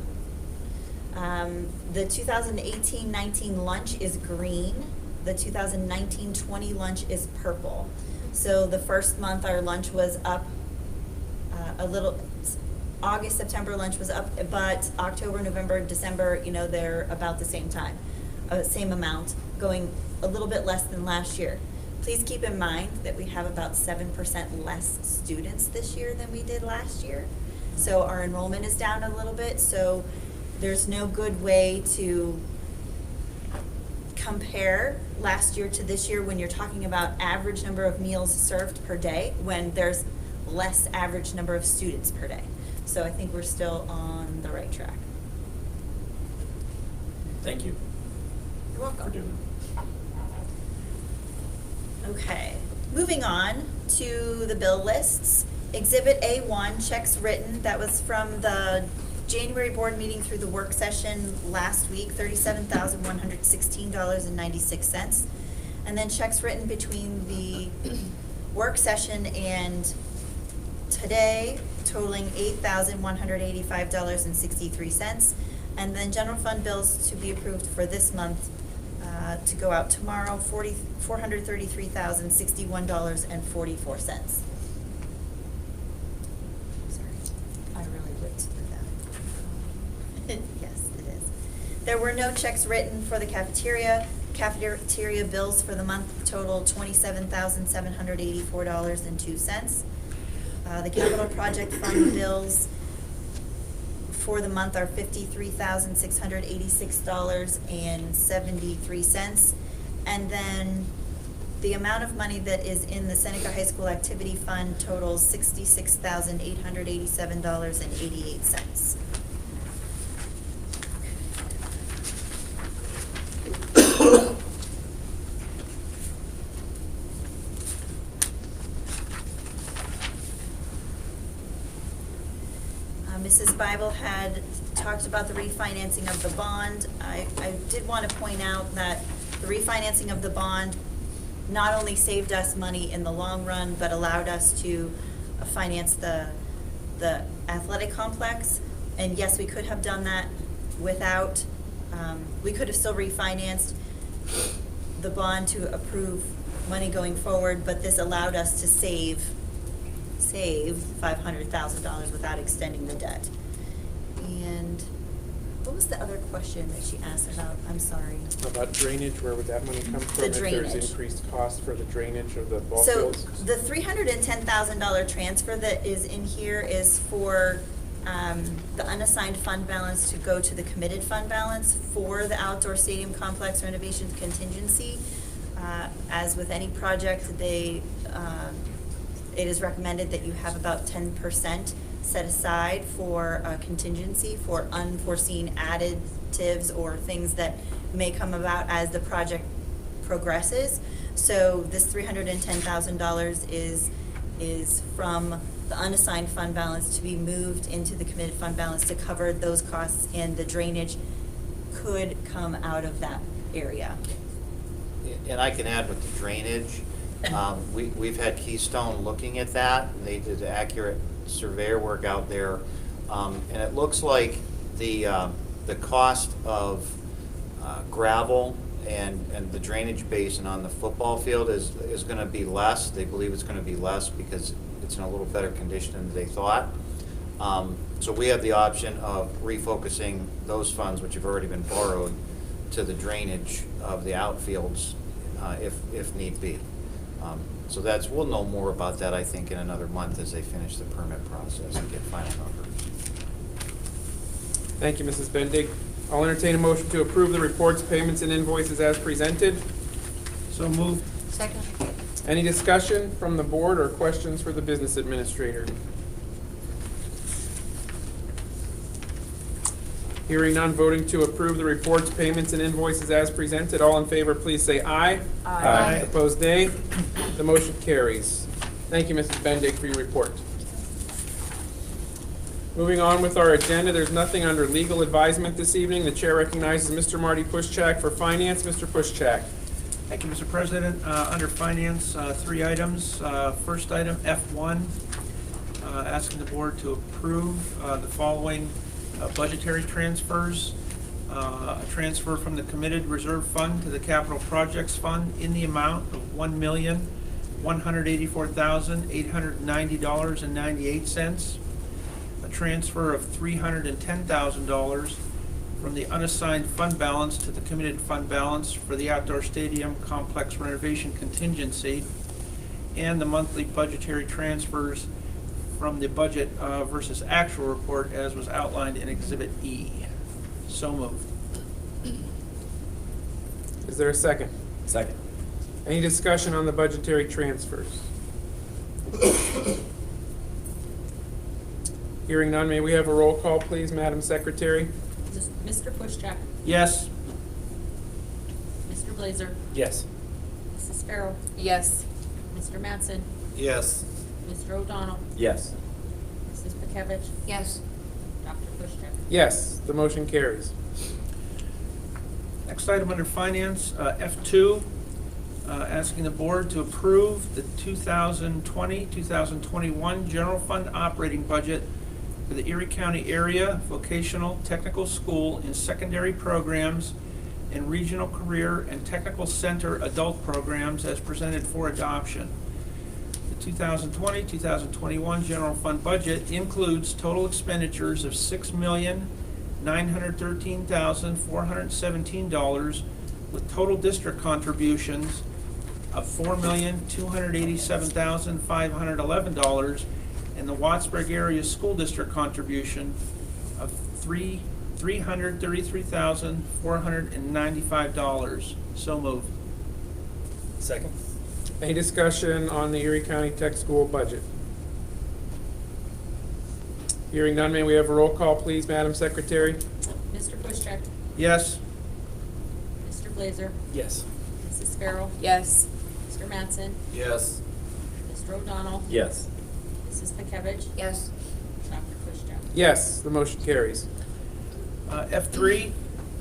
The 2018-19 lunch is green. The 2019-20 lunch is purple. So the first month our lunch was up a little, August, September lunch was up, but October, November, December, you know, they're about the same time, same amount, going a little bit less than last year. Please keep in mind that we have about 7% less students this year than we did last year. So our enrollment is down a little bit, so there's no good way to compare last year to this year when you're talking about average number of meals served per day, when there's less average number of students per day. So I think we're still on the right track. Thank you. You're welcome. For doing Okay, moving on to the bill lists. Exhibit A1, checks written, that was from the January board meeting through the work session last week, $37,116.96. And then checks written between the work session and today totaling $8,185.63. And then general fund bills to be approved for this month to go out tomorrow, $433,061.44. Sorry, I really whipped through that. Yes, it is. There were no checks written for the cafeteria. Cafeteria bills for the month total $27,784.02. The capital project fund bills for the month are $53,686.73. And then the amount of money that is in the Seneca High School Activity Fund totals $66,887.88. Mrs. Bible had talked about the refinancing of the bond. I did want to point out that the refinancing of the bond not only saved us money in the long run, but allowed us to finance the athletic complex. And yes, we could have done that without, we could have still refinanced the bond to approve money going forward, but this allowed us to save $500,000 without extending the debt. And what was the other question that she asked about? I'm sorry. About drainage, where would that money come from? The If drainage. there's increased cost for the drainage of the ball So fields? the $310,000 transfer that is in here is for the unassigned fund balance to go to the committed fund balance for the outdoor stadium complex renovation contingency. As with any project, it is recommended that you have about 10% set aside for contingency for unforeseen additives or things that may come about as the project progresses. So this $310,000 is from the unassigned fund balance to be moved into the committed fund balance to cover those costs, and the drainage could come out of that area. And I can add with the drainage, we've had Keystone looking at that, and they did accurate surveyor work out there, and it looks like the cost of gravel and the drainage basin on the football field is going to be less. They believe it's going to be less because it's in a little better condition than they thought. So we have the option of refocusing those funds, which have already been borrowed, to the drainage of the outfields if need be. So we'll know more about that, I think, in another month as they finish the permit process and get final numbers. Thank you, Mrs. Bendig. I'll entertain a motion to approve the reports, payments, and invoices as presented. So moved. Second. Any discussion from the board or questions for the business administrator? Hearing none, voting to approve the reports, payments, and invoices as presented. All in favor, please say aye. Aye. Opposed, nay. The motion carries. Thank you, Mrs. Bendig, for your report. Moving on with our agenda, there's nothing under legal advisement this evening. The chair recognizes Mr. Marty Pushchak for finance. Mr. Pushchak. Thank you, Mr. President. Under finance, 3 items. First item, F1, asking the board to approve the following budgetary transfers. A transfer from the committed reserve fund to the capital projects fund in the amount of $1,184,890.98. A transfer of $310,000 from the unassigned fund balance to the committed fund balance for the outdoor stadium complex renovation contingency, and the monthly budgetary transfers from the budget versus actual report as was outlined in Exhibit E. So moved. Is there a second? Second. Any discussion on the budgetary transfers? Hearing none, may we have a roll call, please, Madam Secretary? Mr. Pushcheck, Yes. Mr. Blazer, Yes. Mrs. Farrell, Yes. Mr. Mattson, Yes. Mr. O'Donnell, Yes. Mrs. Bekavich, Yes. Dr. Pushcheck. Yes, the motion carries. Next item under Finance, F2, asking the board to approve the 2020-2021 General Fund Operating Budget for the Erie County Area Vocational Technical School and Secondary Programs and Regional Career and Technical Center Adult Programs as presented for adoption. The 2020-2021 General Fund Budget includes total expenditures of $6,913,417 with total district contributions of $4,287,511 and the Wattsburg Area School District contribution of $333,495. So moved. Second. Any discussion on the Erie County Tech School budget? Hearing none, may we have a roll call, please, Madam Secretary? Mr. Pushcheck, Yes. Mr. Blazer, Yes. Mrs. Farrell, Yes. Mr. Mattson, Yes. Mr. O'Donnell, Yes. Mrs. Bekavich, Yes. Dr. Pushcheck. Yes, the motion carries. F3,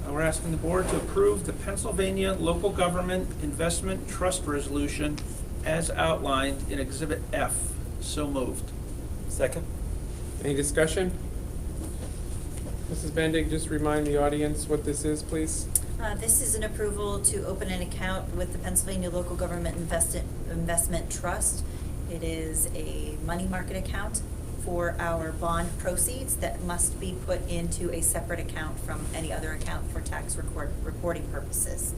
we're asking the board to approve the Pennsylvania Local Government Investment Trust Resolution as outlined in Exhibit F. So moved. Second. Any discussion? Mrs. Bendig, just remind the audience what this is, please. This is an approval to open an account with the Pennsylvania Local Government Investment Trust. It is a money market account for our bond proceeds that must be put into a separate account from any other account for tax reporting purposes.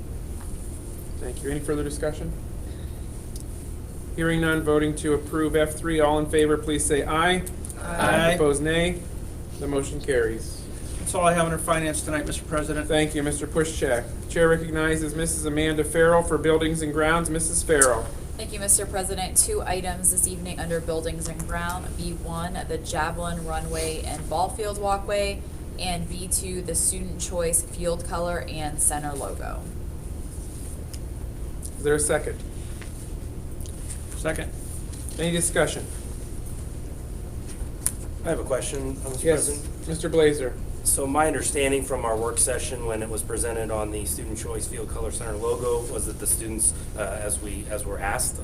Thank you. Any further discussion? Hearing none, voting to approve F3. All in favor, please say aye. Aye. Opposed, nay. The motion carries. That's all I have under Finance tonight, Mr. President. Thank you, Mr. Pushcheck. Chair recognizes Mrs. Amanda Farrell for Buildings and Grounds. Mrs. Farrell. Thank you, Mr. President. 2 items this evening under Buildings and Ground. B1, the Javelin Runway and Ball Field Walkway, and B2, the Student Choice Field Color and Center logo. Is there a second? Second. Any discussion? I have a question, Mr. Yes, President. Mr. Blazer. So my understanding from our work session when it was presented on the Student Choice Field Color Center logo was that the students, as were asked,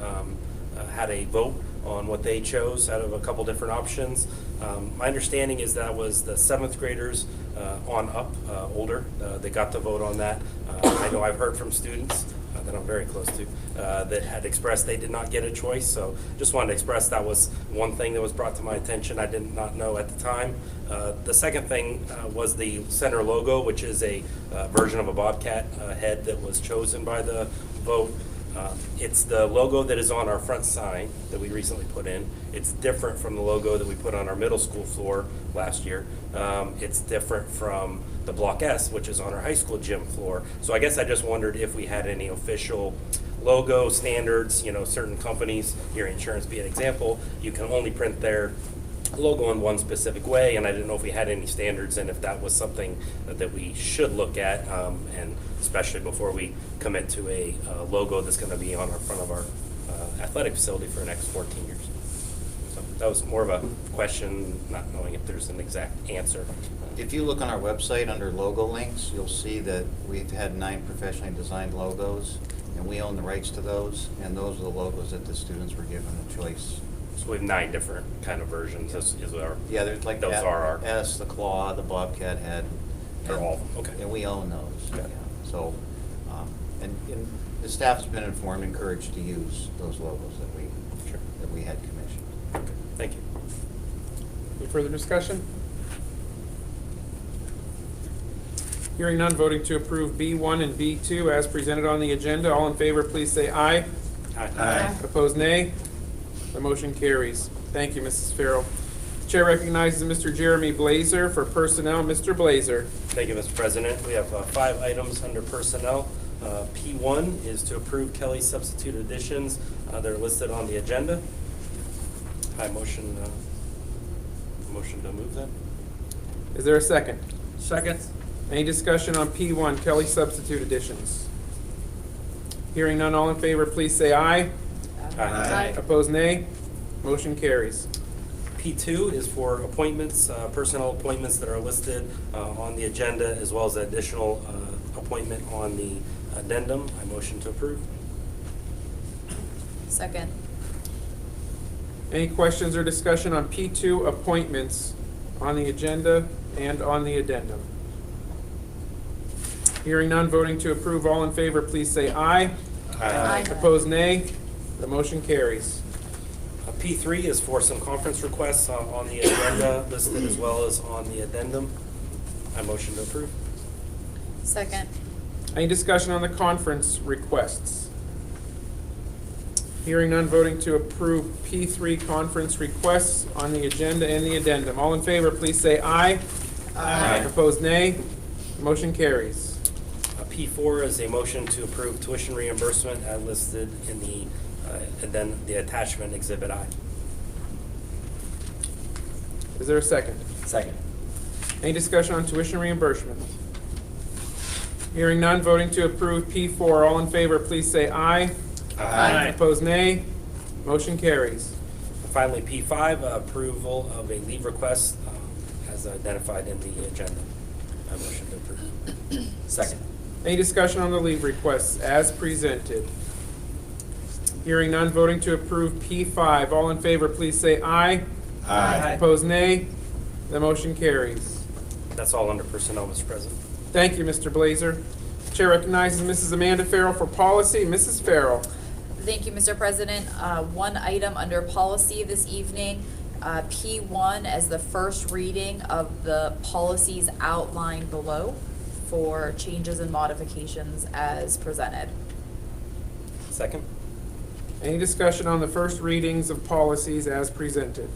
had a vote on what they chose out of a couple different options. My understanding is that was the 7th graders on up, older, they got to vote on that. I know I've heard from students that I'm very close to that had expressed they did not get a choice. So just wanted to express that was one thing that was brought to my attention. I did not know at the time. The second thing was the center logo, which is a version of a Bobcat head that was chosen by the vote. It's the logo that is on our front sign that we recently put in. It's different from the logo that we put on our middle school floor last year. It's different from the Block S, which is on our high school gym floor. So I guess I just wondered if we had any official logo standards. You know, certain companies, your insurance be an example, you can only print their logo in one specific way, and I didn't know if we had any standards and if that was something that we should look at, and especially before we commit to a logo that's going to be on our front of our athletic facility for the next 14 years. So that was more of a question, not knowing if there's an exact answer. If you look on our website under logo links, you'll see that we've had 9 professionally designed logos, and we own the rights to those, and those are the logos that the students were given the choice. So we have 9 different kind of versions. Yeah, there's like those are our S, the claw, the Bobcat head. They're all of them. Okay. And we own those. Okay. Yeah. So, and the staff's been informed, encouraged to use those logos that we had commissioned. Okay. Thank you. Any further discussion? Hearing none, voting to approve B1 and B2 as presented on the agenda. All in favor, please say aye. Aye. Opposed, nay. The motion carries. Thank you, Mrs. Farrell. The chair recognizes Mr. Jeremy Blazer for personnel. Mr. Blazer. Thank you, Mr. President. We have 5 items under personnel. P1 is to approve Kelly substitute additions. They're listed on the agenda. I motion to move them. Is there a second? Second. Any discussion on P1, Kelly substitute additions? Hearing none, all in favor, please say aye. Aye. Opposed, nay. Motion carries. P2 is for appointments, personnel appointments that are listed on the agenda, as well as additional appointment on the addendum. I motion to approve. Second. Any questions or discussion on P2 appointments on the agenda and on the addendum? Hearing none, voting to approve, all in favor, please say aye. Aye. Opposed, nay. The motion carries. P3 is for some conference requests on the agenda listed as well as on the addendum. I motion to approve. Second. Any discussion on the conference requests? Hearing none, voting to approve P3 conference requests on the agenda and the addendum. All in favor, please say aye. Aye. Opposed, nay. Motion carries. P4 is a motion to approve tuition reimbursement as listed in the the attachment Exhibit I. Is there a second? Second. Any discussion on tuition reimbursement? Hearing none, voting to approve P4. All in favor, please say aye. Aye. Opposed, nay. Motion carries. Finally, P5, approval of a leave request as identified in the agenda. I motion to approve. Second. Any discussion on the leave requests as presented? Hearing none, voting to approve P5. All in favor, please say aye. Aye. Opposed, nay. The motion carries. That's all under personnel, Mr. President. Thank you, Mr. Blazer. Chair recognizes Mrs. Amanda Farrell for policy. Mrs. Farrell. Thank you, Mr. President. One item under policy this evening, P1 as the first reading of the policies outlined below for changes and modifications as presented. Second. Any discussion on the first readings of policies as presented?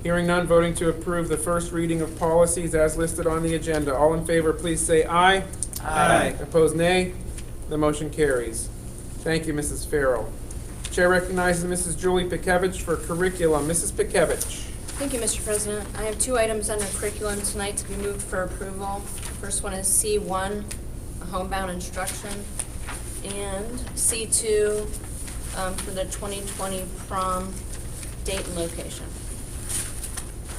Hearing none, voting to approve the first reading of policies as listed on the agenda. All in favor, please say aye. Aye. Opposed, nay. The motion carries. Thank you, Mrs. Farrell. Chair recognizes Mrs. Julie Pikevich for curriculum. Mrs. Pikevich. Thank you, Mr. President. I have 2 items under curriculum tonight to be moved for approval. First one is C1, homebound instruction, and C2 for the 2020 prom date and location.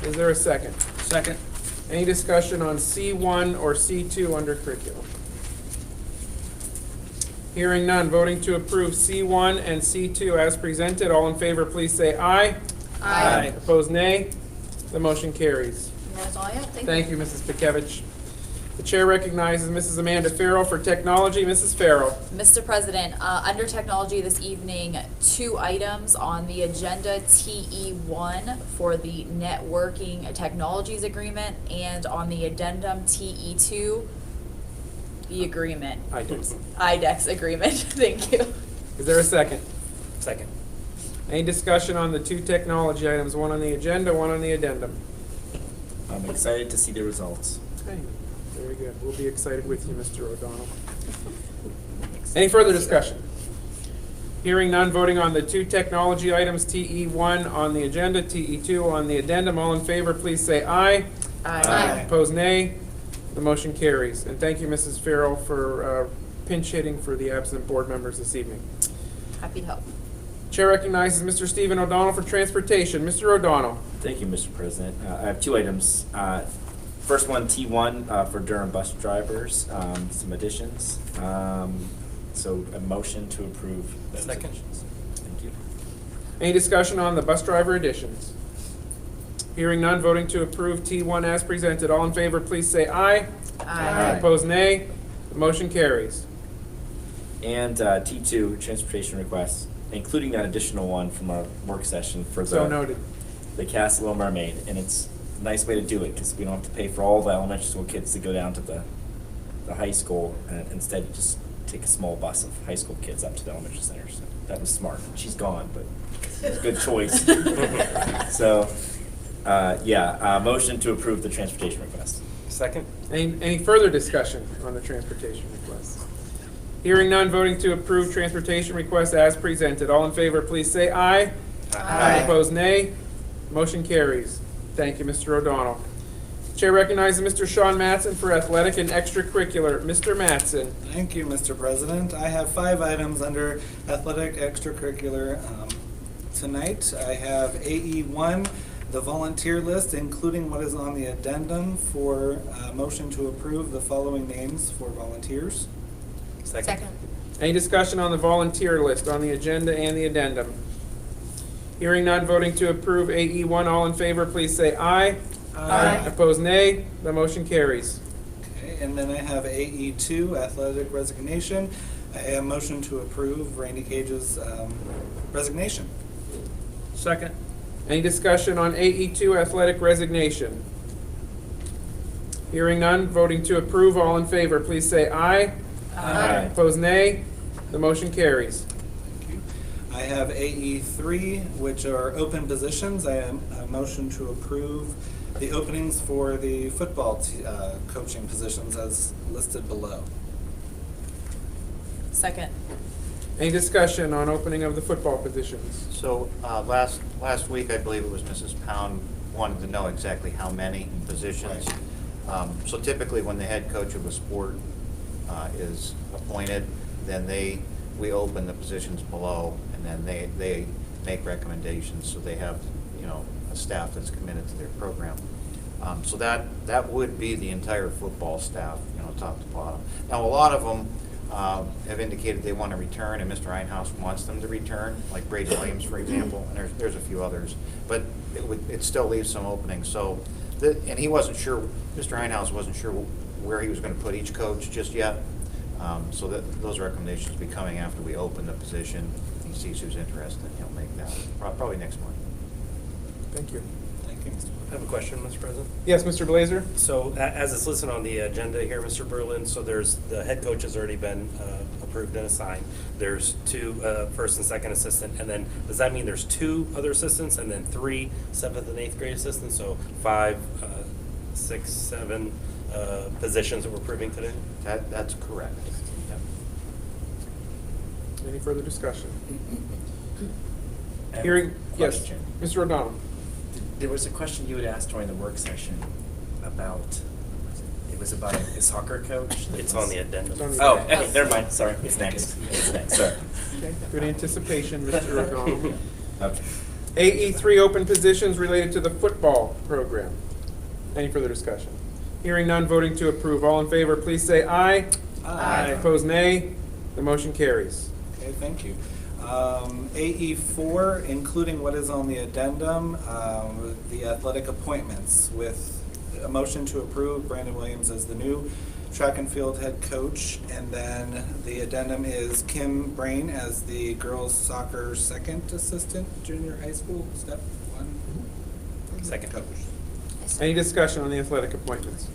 Is there a second? Second. Any discussion on C1 or C2 under curriculum? Hearing none, voting to approve C1 and C2 as presented. All in favor, please say aye. Aye. Opposed, nay. The motion carries. And that's all I have. Thank you, Mrs. Pikevich. The chair recognizes Mrs. Amanda Farrell for technology. Mrs. Farrell. Mr. President, under technology this evening, 2 items on the agenda, TE1 for the networking technologies agreement, and on the addendum, TE2, the agreement. IDEX agreement. Thank you. Is there a second? Second. Any discussion on the 2 technology items, one on the agenda, one on the addendum? I'm excited to see the results. Okay, very good. We'll be excited with you, Mr. O'Donnell. Any further discussion? Hearing none, voting on the 2 technology items, TE1 on the agenda, TE2 on the addendum. All in favor, please say aye. Aye. Opposed, nay. The motion carries. And thank you, Mrs. Farrell, for pinch hitting for the absent board members this evening. Happy to help. Chair recognizes Mr. Stephen O'Donnell for transportation. Mr. O'Donnell. Thank you, Mr. President. I have 2 items. First one, T1 for Durham bus drivers, some additions. So a motion to approve those Second. additions. Thank you. Any discussion on the bus driver additions? Hearing none, voting to approve T1 as presented. All in favor, please say aye. Aye. Opposed, nay. The motion carries. And T2, transportation requests, including that additional one from our work session for So noted. the Cast Little Mermaid. And it's nice way to do it, because we don't have to pay for all the elementary school kids to go down to the high school, and instead you just take a small bus of high school kids up to the elementary center. So that was smart. She's gone, but it's a good choice. So, motion to approve the transportation request. Second? Any further discussion on the transportation request? Hearing none, voting to approve transportation request as presented. All in favor, please say aye. Aye. Opposed, nay. Motion carries. Thank you, Mr. O'Donnell. Chair recognizes Mr. Sean Mattson for athletic and extracurricular. Mr. Mattson. Thank you, Mr. President. I have 5 items under athletic extracurricular. Tonight, I have AE1, the volunteer list, including what is on the addendum for motion to approve the following names for volunteers. Second. Any discussion on the volunteer list on the agenda and the addendum? Hearing none, voting to approve AE1. All in favor, please say aye. Aye. Opposed, nay. The motion carries. Okay, and then I have AE2, athletic resignation. I have motion to approve Randy Cage's resignation. Second. Any discussion on AE2 athletic resignation? Hearing none, voting to approve. All in favor, please say aye. Aye. Opposed, nay. The motion carries. I have AE3, which are open positions. I am a motion to approve the openings for the football coaching positions as listed below. Second. Any discussion on opening of the football positions? So last week, I believe it was Mrs. Pound wanted to know exactly how many positions. So typically, when the head coach of a sport is appointed, then we open the positions below, and then they make recommendations. So they have, a staff that's committed to their program. So that would be the entire football staff, top to bottom. Now, a lot of them have indicated they want to return, and Mr. Einhaus wants them to return, like Brady Williams, for example, and there's a few others. But it still leaves some openings. So, and he wasn't sure, Mr. Einhaus wasn't sure where he was going to put each coach just yet. So those recommendations will be coming after we open the position. He sees who's interested, and he'll make that probably next month. Thank you. Thank you, Mr. I have a question, Mr. President. Yes, Mr. Blazer? So as it's listed on the agenda here, Mr. Berlin, so the head coach has already been approved and assigned. There's 2 first and second assistant, and then does that mean there's 2 other assistants and then 3 7th and 8th grade assistants? So 5, 6, 7 positions that we're approving today? That's correct. Yep. Any further discussion? I have Hearing, a yes, question. Mr. O'Donnell. There was a question you had asked during the work session about, it was about a soccer coach? It's on the addendum. Oh, never mind, sorry, it's next. It's next, sorry. Okay, good anticipation, Mr. O'Donnell. Okay. AE3 open positions related to the football program. Any further discussion? Hearing none, voting to approve. All in favor, please say aye. Aye. Opposed, nay. The motion carries. Okay, thank you. AE4, including what is on the addendum, the athletic appointments with a motion to approve Brandon Williams as the new track and field head coach, and then the addendum is Kim Brain as the girls soccer second assistant, junior high school, step 1. Second coach. Any discussion on the athletic appointments?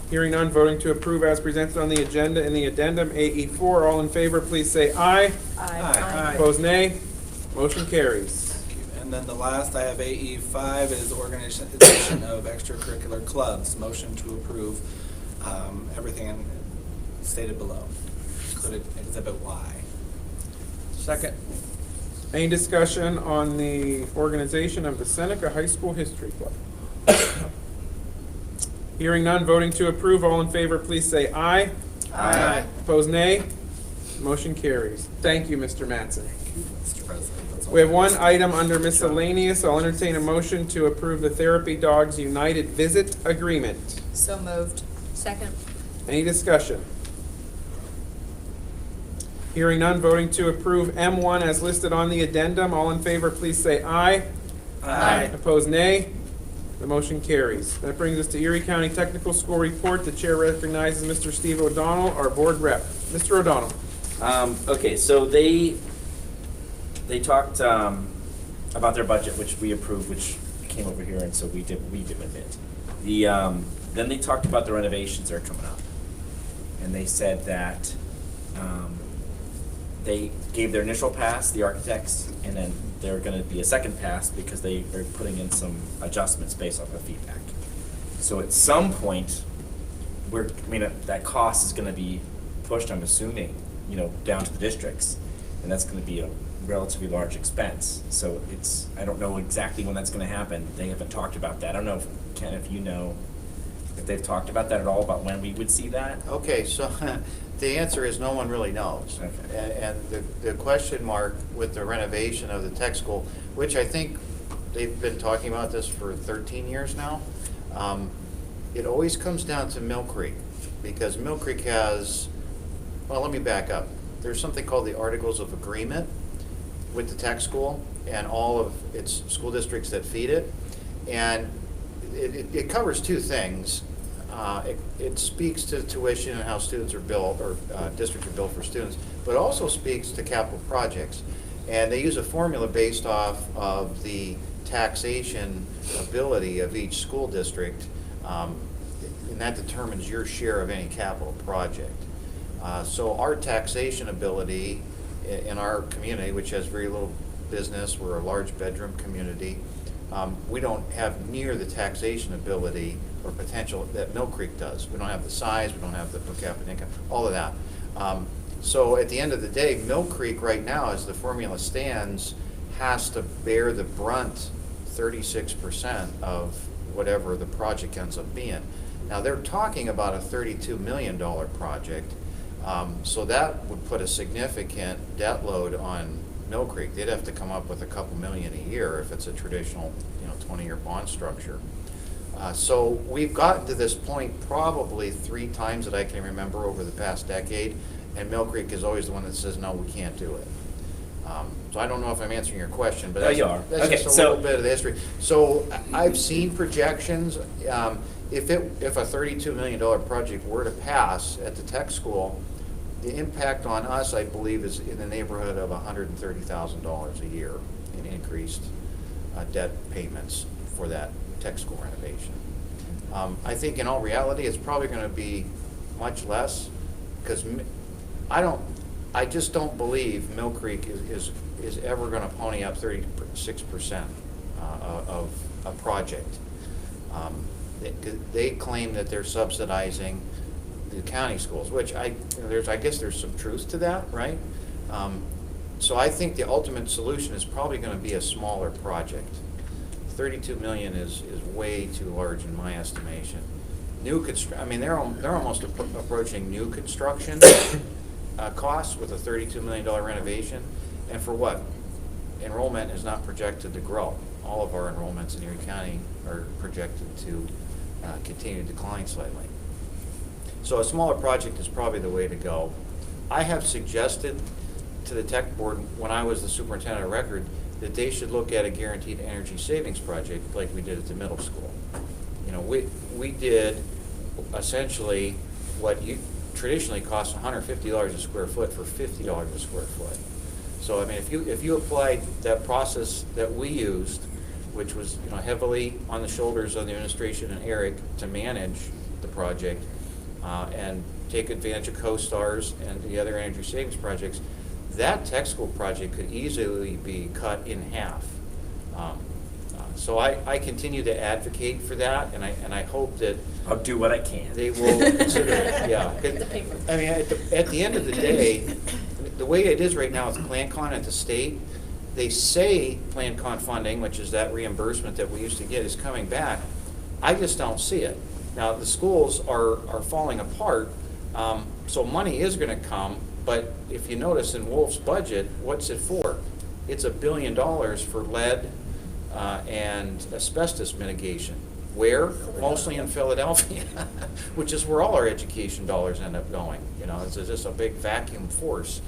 Hearing none, voting to approve as presented on the agenda and the addendum, AE4. All in favor, please say aye. Aye. Opposed, nay. Motion carries. And then the last, I have AE5 is organization of extracurricular clubs. Motion to approve everything stated below, included Exhibit Y. Second. Any discussion on the organization of the Seneca High School History Club? Hearing none, voting to approve. All in favor, please say aye. Aye. Opposed, nay. Motion carries. Thank you, Mr. Mattson. Mr. President. That's all. We have one item under miscellaneous. I'll entertain a motion to approve the Therapy Dogs United Visit Agreement. So moved. Second. Any discussion? Hearing none, voting to approve M1 as listed on the addendum. All in favor, please say aye. Aye. Opposed, nay. The motion carries. That brings us to Erie County Technical School Report. The chair recognizes Mr. Steve O'Donnell, our board rep. Mr. O'Donnell. Okay, so they talked about their budget, which we approved, which came over here, and so we did admit. Then they talked about the renovations that are coming up. And they said that they gave their initial pass, the architects, and then they're gonna be a second pass because they are putting in some adjustments based off of feedback. So at some point, that cost is gonna be pushed, I'm assuming, down to the districts, and that's gonna be a relatively large expense. So I don't know exactly when that's gonna happen. They haven't talked about that. I don't know if, Ken, if you know, if they've talked about that at all, about when we would see that? Okay, so the answer is no one really knows. Okay. And the question mark with the renovation of the tech school, which I think they've been talking about this for 13 years now, it always comes down to Mill Creek, because Mill Creek has, well, let me back up. There's something called the Articles of Agreement with the tech school and all of its school districts that feed it. And it covers two things. It speaks to tuition and how students are billed, or districts are billed for students, but also speaks to capital projects. And they use a formula based off of the taxation ability of each school district, and that determines your share of any capital project. So our taxation ability in our community, which has very little business, we're a large bedroom community, we don't have near the taxation ability or potential that Mill Creek does. We don't have the size, we don't have the per capita income, all of that. So at the end of the day, Mill Creek right now, as the formula stands, has to bear the brunt 36% of whatever the project ends up being. Now they're talking about a $32 million project, so that would put a significant debt load on Mill Creek. They'd have to come up with a couple million a year if it's a traditional 20-year bond structure. So we've gotten to this point probably 3 times that I can remember over the past decade, and Mill Creek is always the one that says, no, we can't do it. So I don't know if I'm answering your question, but that's, you are. that's Okay, just a little bit of the history. So I've seen projections. If a $32 million project were to pass at the tech school, the impact on us, I believe, is in the neighborhood of $130,000 a year in increased debt payments for that tech school renovation. I think in all reality, it's probably going to be much less, because I just don't believe Mill Creek is ever going to pony up 36% of a project. They claim that they're subsidizing the county schools, which I guess there's some truth to that, right? So I think the ultimate solution is probably going to be a smaller project. 32 million is way too large in my estimation. They're almost approaching new construction costs with a $32 million renovation, and for what? Enrollment is not projected to grow. All of our enrollments in Erie County are projected to continue to decline slightly. So a smaller project is probably the way to go. I have suggested to the tech board, when I was the superintendent of record, that they should look at a guaranteed energy savings project like we did at the middle school. We did essentially what traditionally costs $150 a square foot for $50 a square foot. So if you applied that process that we used, which was heavily on the shoulders of the administration and Eric to manage the project, and take advantage of CoStars and the other energy savings projects, that tech school project could easily be cut in half. So I continue to advocate for that, and I hope that I'll do what I can. They will consider it. Yeah. At the end of the day, the way it is right now with PlanCon at the state, they say PlanCon funding, which is that reimbursement that we used to get, is coming back. I just don't see it. Now, the schools are falling apart, so money is going to come, but if you notice in Wolf's budget, what's it for? It's $1 billion for lead and asbestos mitigation. Where? Mostly in Philadelphia, which is where all our education dollars end up going. It's just a big vacuum force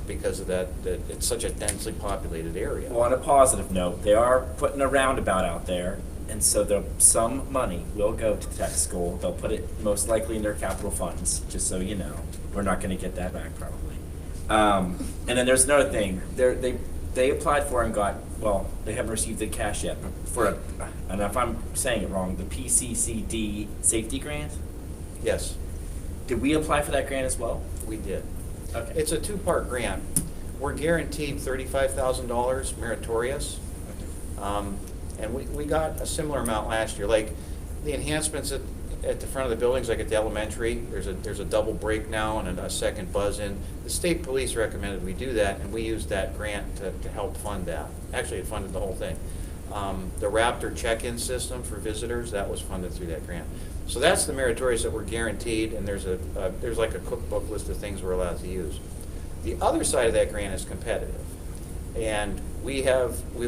because of that it's such a densely populated area. Well, on a positive note, they are putting a roundabout out there, and so some money will go to tech school. They'll put it most likely in their capital funds, just so you know. We're not going to get that back probably. And then there's another thing. They applied for and got well, they haven't received the cash yet, but and if I'm saying it wrong, the PCCD safety grant? Yes, Did we apply for that grant as well? we did. Okay. It's a two-part grant. We're guaranteed $35,000 meritorious. And we got a similar amount last year. Like the enhancements at the front of the buildings, like at the elementary, there's a double break now and a second buzz in. The state police recommended we do that, and we used that grant to help fund that. Actually, it funded the whole thing. The Raptor check-in system for visitors, that was funded through that grant. So that's the meritorious that we're guaranteed, and there's like a cookbook list of things we're allowed to use. The other side of that grant is competitive, and we've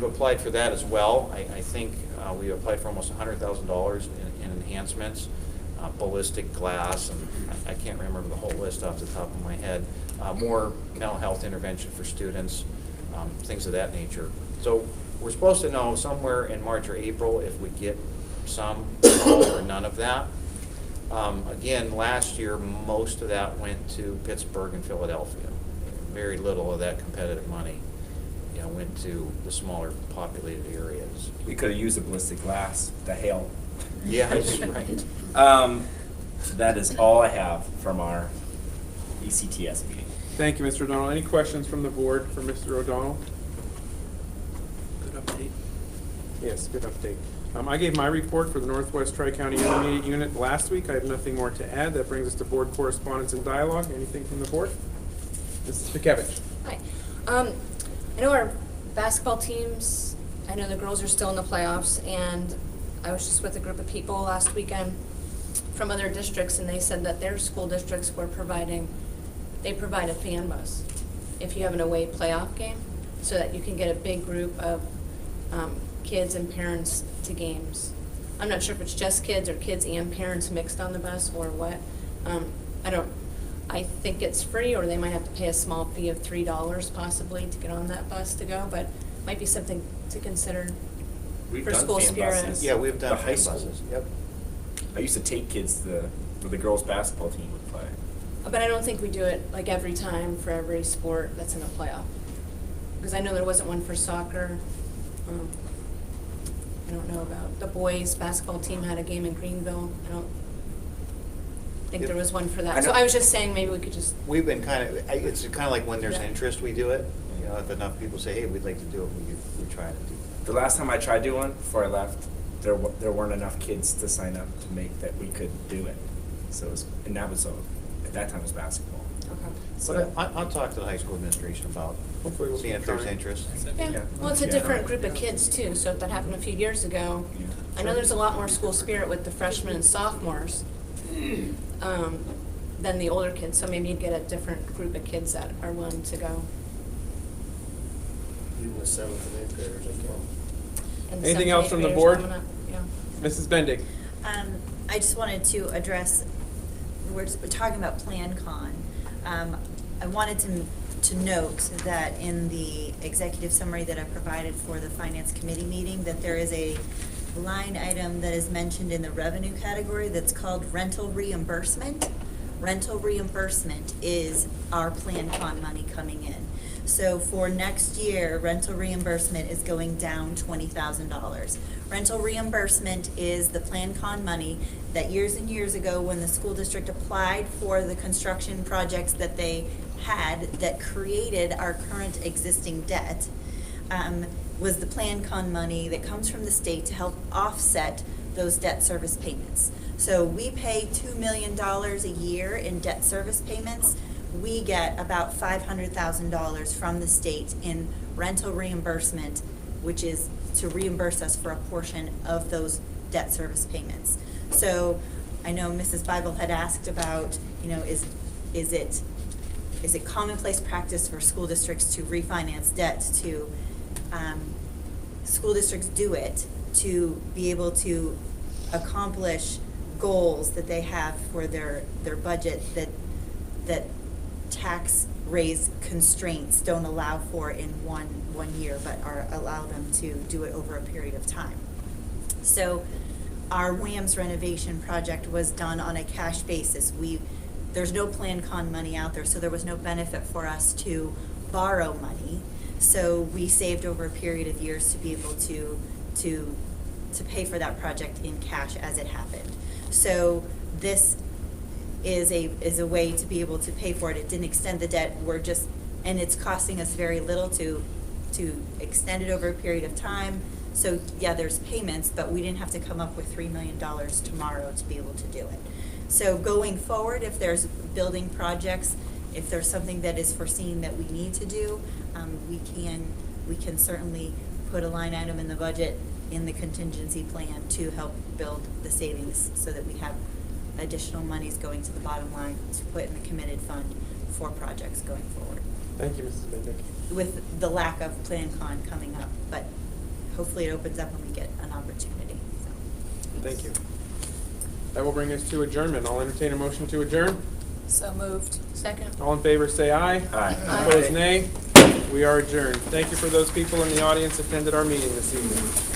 applied for that as well. I think we applied for almost $100,000 in enhancements, ballistic glass, and I can't remember the whole list off the top of my head. More mental health intervention for students, things of that nature. So we're supposed to know somewhere in March or April if we get some, all, or none of that. Again, last year, most of that went to Pittsburgh and Philadelphia. Very little of that competitive money, went to the smaller populated areas. We could have used the ballistic glass, the hail. Yeah, that's right. That is all I have from our ECTS meeting. Thank you, Mr. O'Donnell. Any questions from the board for Mr. O'Donnell? Good update. Yes, good update. I gave my report for the Northwest Tri-County Intermediate Unit last week. I have nothing more to add. That brings us to board correspondence and dialogue. Anything from the board? Mrs. Pikevich. Hi. I know our basketball teams, I know the girls are still in the playoffs, and I was just with a group of people last weekend from other districts, and they said that their school districts were provide a fan bus if you have an away playoff game, so that you can get a big group of kids and parents to games. I'm not sure if it's just kids or kids and parents mixed on the bus or what. I think it's free, or they might have to pay a small fee of $3 possibly to get on that bus to go, but might be something to consider We've for done school fan spirit. buses. Yeah, we've done The high fan school. buses. Yep. I used to take kids to where the girls' basketball team would play. But I don't think we do it like every time for every sport that's in a playoff. Because I know there wasn't one for soccer. I don't know about the boys' basketball team had a game in Greenville. I don't think there was one for I that. know- So I was just saying maybe we could just, We've been it's kind of like when there's Yeah. interest, we do it. If enough people say, hey, we'd like to do it, we try to do it. The last time I tried doing one, before I left, there weren't enough kids to sign up to make that we could do it. So at that time it was basketball. But I'll talk to the high school administration about seeing if there's interest. yeah. Well, it's a different group of kids too, so if that happened a few years ago, I know there's a lot more school spirit with the freshmen and sophomores than the older kids, so maybe you'd get a different group of kids that are willing to go. Even the 7th and 8th graders, I can. And the Anything seventh, else eighth from the graders board? coming up, yeah. Mrs. Bendig. I just wanted to address, we're talking about PlanCon. I wanted to note that in the executive summary that I provided for the Finance Committee meeting, that there is a line item that is mentioned in the revenue category that's called rental reimbursement. Rental reimbursement is our PlanCon money coming in. So for next year, rental reimbursement is going down $20,000. Rental reimbursement is the PlanCon money that years and years ago, when the school district applied for the construction projects that they had that created our current existing debt, was the PlanCon money that comes from the state to help offset those debt service payments. So we pay $2 million a year in debt service payments. We get about $500,000 from the state in rental reimbursement, which is to reimburse us for a portion of those debt service payments. So I know Mrs. Bible had asked about, is it commonplace practice for school districts to refinance debt? To school districts do it to be able to accomplish goals that they have for their budget that tax raise constraints don't allow for in one year, but allow them to do it over a period of time. So our Williams renovation project was done on a cash basis. There's no PlanCon money out there, so there was no benefit for us to borrow money. So we saved over a period of years to be able to pay for that project in cash as it happened. So this is a way to be able to pay for it. It didn't extend the debt. And it's costing us very little to extend it over a period of time. So yeah, there's payments, but we didn't have to come up with $3 million tomorrow to be able to do it. So going forward, if there's building projects, if there's something that is foreseen that we need to do, we can certainly put a line item in the budget in the contingency plan to help build the savings so that we have additional monies going to the bottom line to put in the committed fund for projects going forward. Thank you, Mrs. Bendick. With the lack of Plan Con coming up, but hopefully it opens up when we get an opportunity. Thank you. That will bring us to adjournment. I'll entertain a motion to adjourn. So moved. Second. All in favor, say aye. Aye. Opposed, nay. We are adjourned. Thank you for those people in the audience attended our meeting this evening.